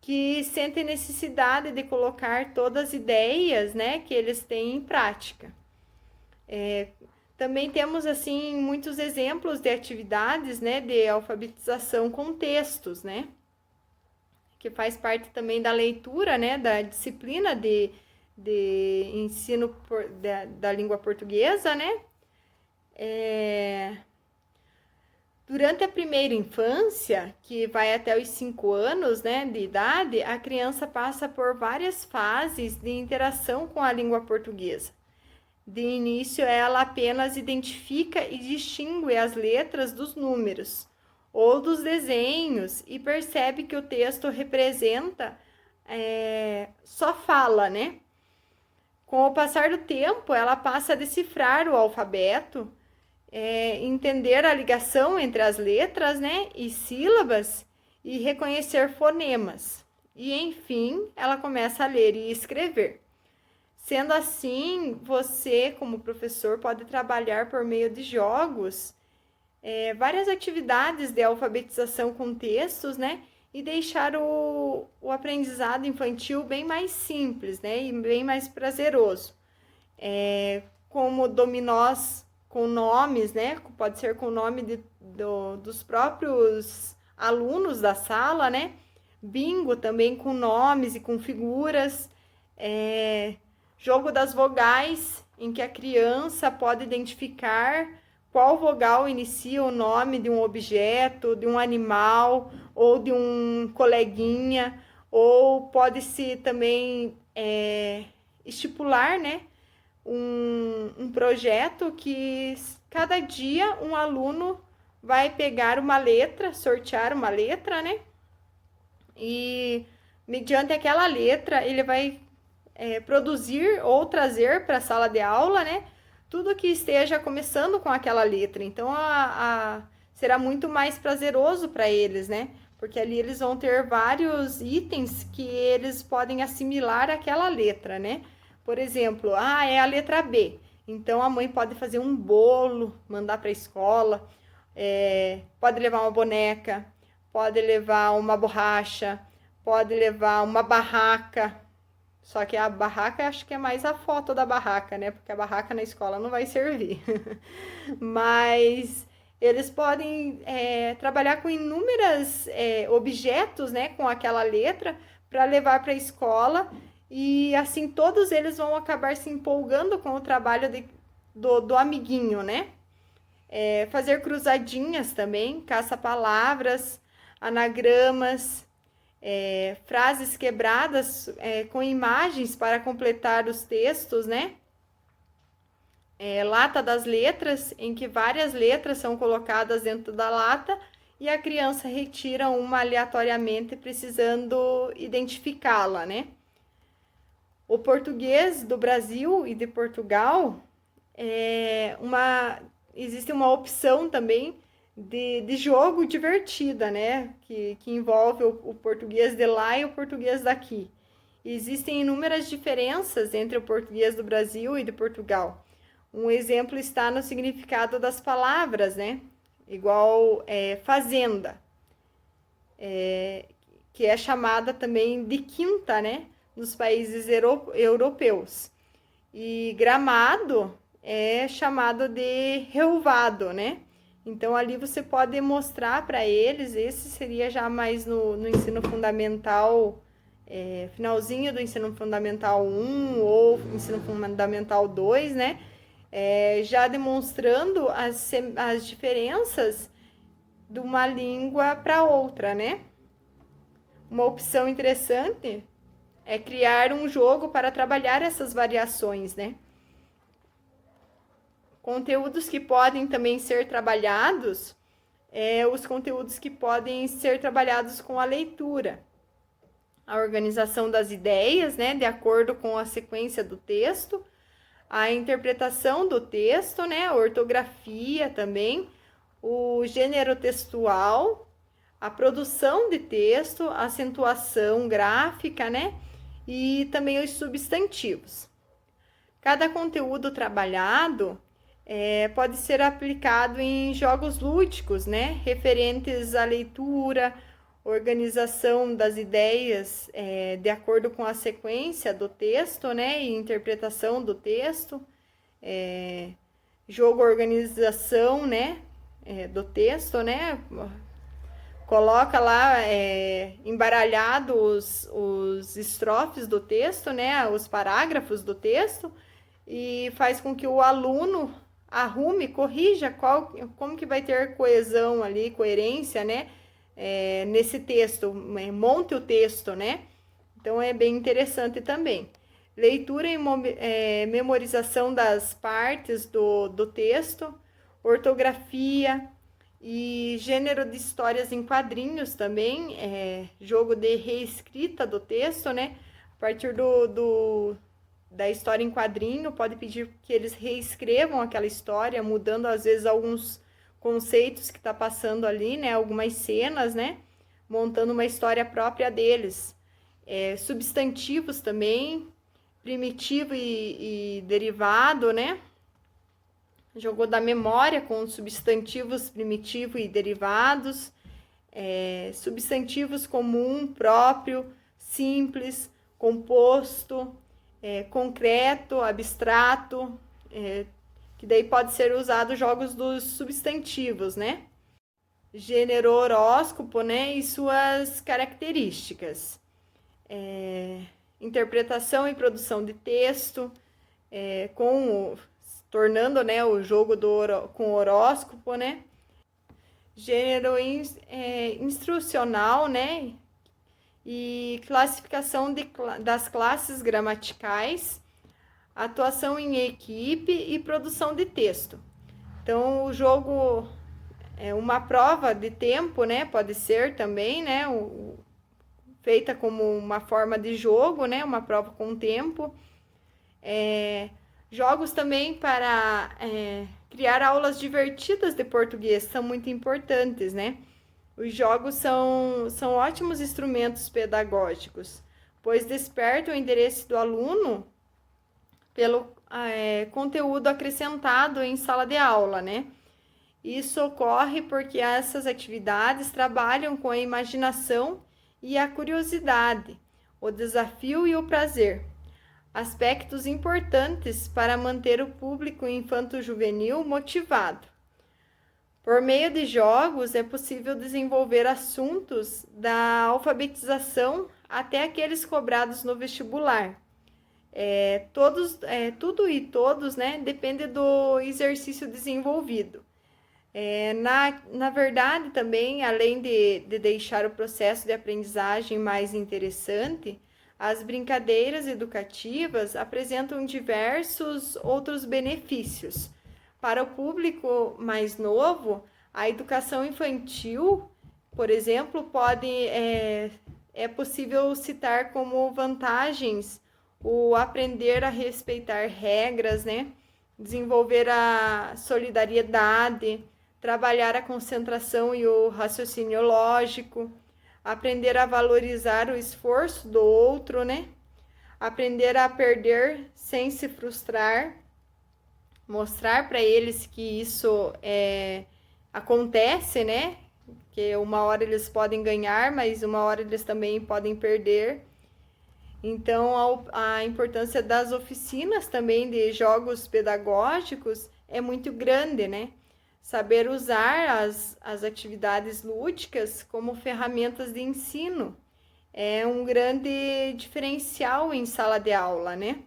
que sentem necessidade de colocar todas as ideias, né, que eles têm em prática. Também temos, assim, muitos exemplos de atividades, né, de alfabetização com textos, né, que faz parte também da leitura, né, da disciplina de ensino da língua portuguesa, né. Durante a primeira infância, que vai até os 5 anos, né, de idade, a criança passa por várias fases de interação com a língua portuguesa. De início, ela apenas identifica e distingue as letras dos números ou dos desenhos e percebe que o texto representa só fala, né? Com o passar do tempo, ela passa a decifrar o alfabeto, entender a ligação entre as letras, né, e sílabas e reconhecer fonemas. E, enfim, ela começa a ler e escrever. Sendo assim, você, como professor, pode trabalhar por meio de jogos, várias atividades de alfabetização com textos, né, e deixar o aprendizado infantil bem mais simples, né, e bem mais prazeroso. Como dominós com nomes, né? Pode ser com o nome dos próprios alunos da sala, né? Bingo também com nomes e com figuras. Jogo das vogais, em que a criança pode identificar qual vogal inicia o nome de um objeto, de um animal ou de um coleguinha, ou pode-se também estipular, né? Um projeto que cada dia um aluno vai pegar uma letra, sortear uma letra, né? E mediante aquela letra ele vai produzir ou trazer para a sala de aula, né? Tudo que esteja começando com aquela letra. Então será muito mais prazeroso para eles, né? Porque ali eles vão ter vários itens que eles podem assimilar aquela letra, né? Por exemplo, é a letra B. Então, a mãe pode fazer um bolo, mandar para a escola, pode levar uma boneca, pode levar uma borracha, pode levar uma barraca. Só que a barraca, acho que é mais a foto da barraca, né? Porque a barraca na escola não vai servir. Mas eles podem trabalhar com inúmeros objetos, né? Com aquela letra, para levar para a escola. E assim, todos eles vão acabar se empolgando com o trabalho do amiguinho, né? Fazer cruzadinhas também, caça-palavras, anagramas, frases quebradas com imagens para completar os textos, né? Lata das letras, em que várias letras são colocadas dentro da lata e a criança retira uma aleatoriamente, precisando identificá-la, né? O português do Brasil e de Portugal, existe uma opção também de jogo divertida, né? Que envolve o português de lá e o português daqui. Existem inúmeras diferenças entre o português do Brasil e de Portugal. Um exemplo está no significado das palavras, né? Igual fazenda, que é chamada também de quinta, né? Nos países europeus. E gramado é chamado de relvado, né? Então, ali você pode mostrar para eles, esse seria já mais no ensino fundamental, finalzinho do ensino fundamental 1 ou ensino fundamental 2, né? Já demonstrando as diferenças de uma língua para outra, né? Uma opção interessante é criar um jogo para trabalhar essas variações, né? Conteúdos que podem também ser trabalhados, os conteúdos que podem ser trabalhados com a leitura. A organização das ideias, né, de acordo com a sequência do texto, a interpretação do texto, né, a ortografia também, o gênero textual, a produção de texto, a acentuação gráfica, né, e também os substantivos. Cada conteúdo trabalhado pode ser aplicado em jogos lúdicos, né, referentes à leitura, organização das ideias de acordo com a sequência do texto, né, e interpretação do texto, jogo organização, né, do texto, né, coloca lá embaralhado os estrofes do texto, né, os parágrafos do texto, e faz com que o aluno arrume, corrija como que vai ter coesão ali, coerência, né, nesse texto, monte o texto, né? Então é bem interessante também. Leitura e memorização das partes do texto, ortografia e gênero de histórias em quadrinhos também, jogo de reescrita do texto, né? A partir da história em quadrinho, pode pedir que eles reescrevam aquela história, mudando às vezes alguns conceitos que está passando ali, né? Algumas cenas, né? Montando uma história própria deles. Substantivos também, primitivo e derivado, né? Jogou da memória com substantivos primitivo e derivados, substantivos comum, próprio, simples, composto, concreto, abstrato, que daí pode ser usado jogos dos substantivos, né? Gênero horóscopo, né? E suas características. Interpretação e produção de texto, tornando, né, o jogo com horóscopo, né? Gênero instrucional, né? E classificação das classes gramaticais, atuação em equipe e produção de texto. Então, o jogo é uma prova de tempo, né? Pode ser também, né? Feita como uma forma de jogo, né? Uma prova com tempo. Jogos também para criar aulas divertidas de português são muito importantes, né? Os jogos são ótimos instrumentos pedagógicos, pois despertam o interesse do aluno pelo conteúdo acrescentado em sala de aula, né? Isso ocorre porque essas atividades trabalham com a imaginação e a curiosidade, o desafio e o prazer, aspectos importantes para manter o público infanto-juvenil motivado. Por meio de jogos, é possível desenvolver assuntos da alfabetização até aqueles cobrados no vestibular. Tudo e todos, né, depende do exercício desenvolvido. Na verdade, também, além de deixar o processo de aprendizagem mais interessante, as brincadeiras educativas apresentam diversos outros benefícios. Para o público mais novo, a educação infantil, por exemplo, é possível citar como vantagens o aprender a respeitar regras, né? Desenvolver a solidariedade, trabalhar a concentração e o raciocínio lógico, aprender a valorizar o esforço do outro, né? Aprender a perder sem se frustrar, mostrar para eles que isso acontece, né? Que uma hora eles podem ganhar, mas uma hora eles também podem perder. Então, a importância das oficinas também de jogos pedagógicos é muito grande, né? Saber usar as atividades lúdicas como ferramentas de ensino é um grande diferencial em sala de aula, né?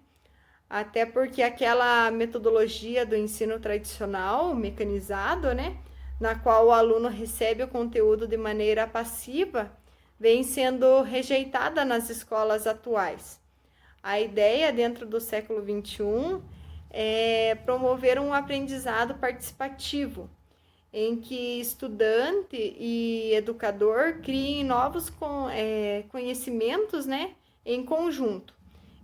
Até porque aquela metodologia do ensino tradicional, mecanizado, né? Na qual o aluno recebe o conteúdo de maneira passiva, vem sendo rejeitada nas escolas atuais. A ideia dentro do século XXI é promover um aprendizado participativo, em que estudante e educador criem novos conhecimentos, né, em conjunto.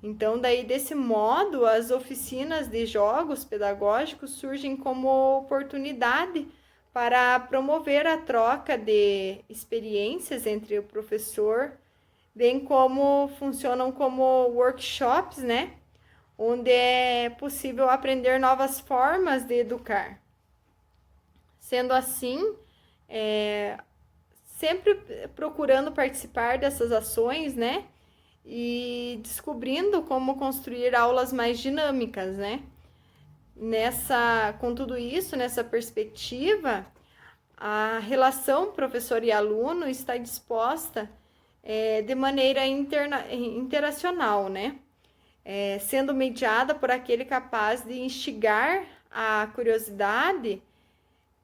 Então, daí, desse modo, as oficinas de jogos pedagógicos surgem como oportunidade para promover a troca de experiências entre o professor, bem como funcionam como workshops, né? Onde é possível aprender novas formas de educar. Sendo assim, sempre procurando participar dessas ações, né? E descobrindo como construir aulas mais dinâmicas, né? Com tudo isso, nessa perspectiva, a relação professor e aluno está disposta de maneira interacional, né? Sendo mediada por aquele capaz de instigar a curiosidade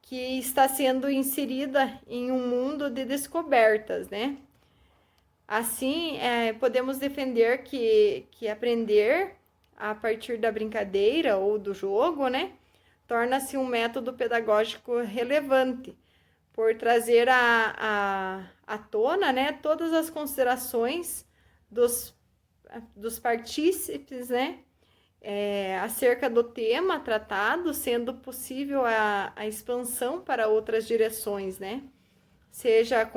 que está sendo inserida em um mundo de descobertas, né? Assim, podemos defender que aprender a partir da brincadeira ou do jogo, né, torna-se um método pedagógico relevante, por trazer à tona, né, todas as considerações dos partícipes, né, acerca do tema tratado, sendo possível a expansão para outras direções, né? Seja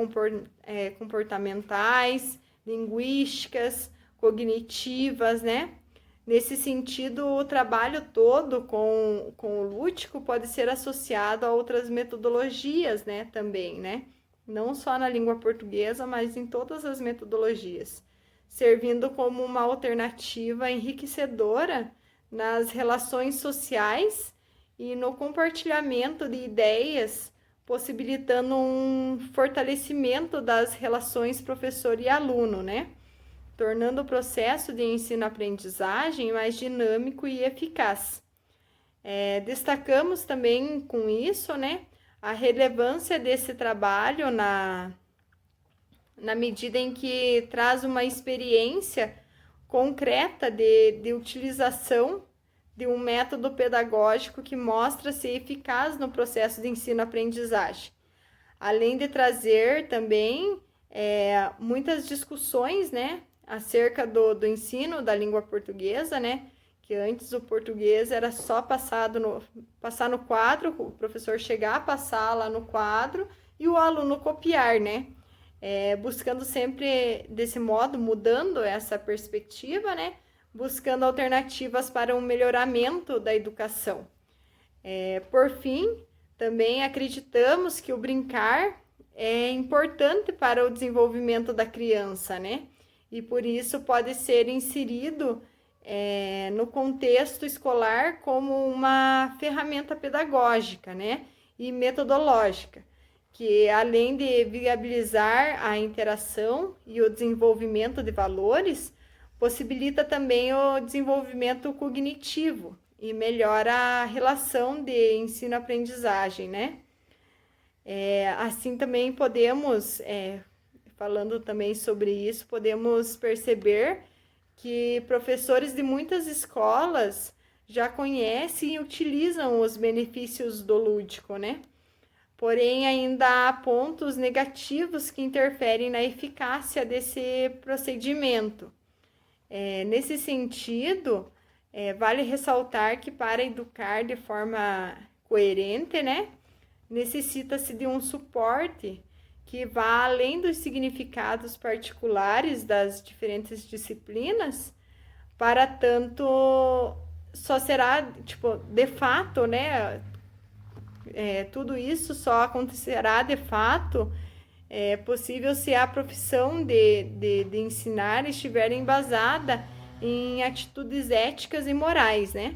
comportamentais, linguísticas, cognitivas, né? Nesse sentido, o trabalho todo com o lúdico pode ser associado a outras metodologias, né? Também, né? Não só na língua portuguesa, mas em todas as metodologias, servindo como uma alternativa enriquecedora nas relações sociais e no compartilhamento de ideias, possibilitando um fortalecimento das relações professor e aluno, né? Tornando o processo de ensino-aprendizagem mais dinâmico e eficaz. Destacamos também com isso, né, a relevância desse trabalho na medida em que traz uma experiência concreta de utilização de um método pedagógico que mostra-se eficaz no processo de ensino-aprendizagem. Além de trazer também muitas discussões, né, acerca do ensino da língua portuguesa, né, que antes o português era só passar no quadro, o professor chegar, passar lá no quadro e o aluno copiar, né, buscando sempre desse modo, mudando essa perspectiva, né, buscando alternativas para um melhoramento da educação. Por fim, também acreditamos que o brincar é importante para o desenvolvimento da criança, né? E por isso pode ser inserido no contexto escolar como uma ferramenta pedagógica, né? E metodológica, que além de viabilizar a interação e o desenvolvimento de valores, possibilita também o desenvolvimento cognitivo e melhora a relação de ensino-aprendizagem, né? Assim também podemos, falando também sobre isso, podemos perceber que professores de muitas escolas já conhecem e utilizam os benefícios do lúdico, né? Porém, ainda há pontos negativos que interferem na eficácia desse procedimento. Nesse sentido, vale ressaltar que para educar de forma coerente, né, necessita-se de um suporte que vá além dos significados particulares das diferentes disciplinas, para tanto só será, de fato, né, tudo isso só acontecerá de fato possível se a profissão de ensinar estiver embasada em atitudes éticas e morais, né?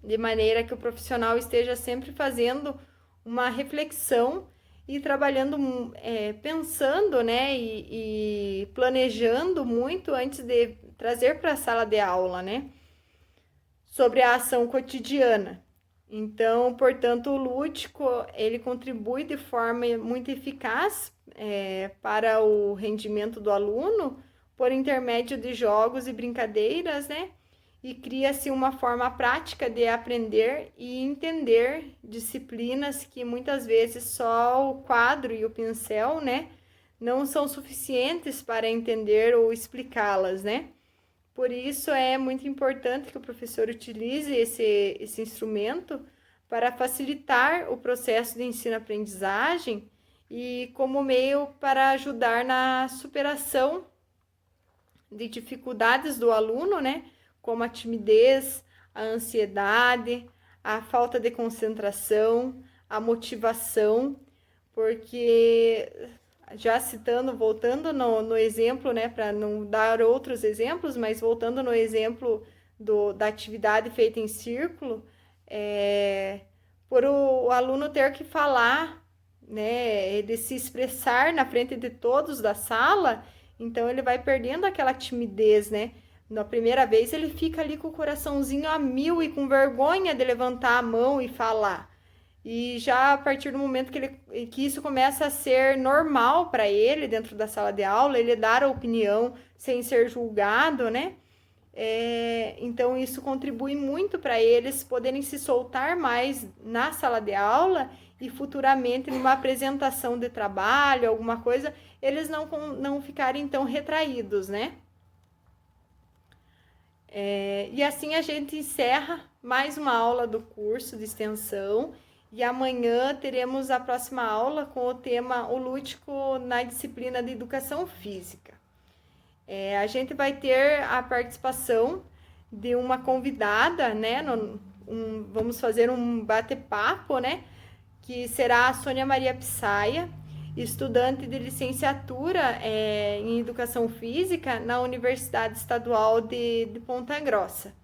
De maneira que o profissional esteja sempre fazendo uma reflexão e trabalhando, pensando, né? E planejando muito antes de trazer para a sala de aula, né? Sobre a ação cotidiana. Então, portanto, o lúdico, ele contribui de forma muito eficaz para o rendimento do aluno, por intermédio de jogos e brincadeiras, né? E cria-se uma forma prática de aprender e entender disciplinas que muitas vezes só o quadro e o pincel, né, não são suficientes para entender ou explicá-las, né? Por isso é muito importante que o professor utilize esse instrumento para facilitar o processo de ensino-aprendizagem e como meio para ajudar na superação de dificuldades do aluno, né? Como a timidez, a ansiedade, a falta de concentração, a motivação, porque já citando, voltando no exemplo, né, para não dar outros exemplos, mas voltando no exemplo da atividade feita em círculo, por o aluno ter que falar, né, de se expressar na frente de todos da sala, então ele vai perdendo aquela timidez, né? Na primeira vez ele fica ali com o coraçãozinho a mil e com vergonha de levantar a mão e falar. E já a partir do momento que isso começa a ser normal para ele dentro da sala de aula, ele dar a opinião sem ser julgado, né? Então isso contribui muito para eles poderem se soltar mais na sala de aula e futuramente numa apresentação de trabalho, alguma coisa, eles não ficarem tão retraídos, né? E assim a gente encerra mais uma aula do curso de extensão e amanhã teremos a próxima aula com o tema O Lúdico na disciplina de Educação Física. A gente vai ter a participação de uma convidada, né? Vamos fazer um bate-papo, né? Que será a Sônia Maria Pissaia, estudante de licenciatura em Educação Física na Universidade Estadual de Ponta Grossa.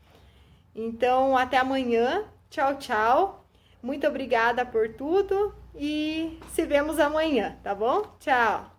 Então, até amanhã. Tchau, tchau. Muito obrigada por tudo e se vemos amanhã, tá bom? Tchau!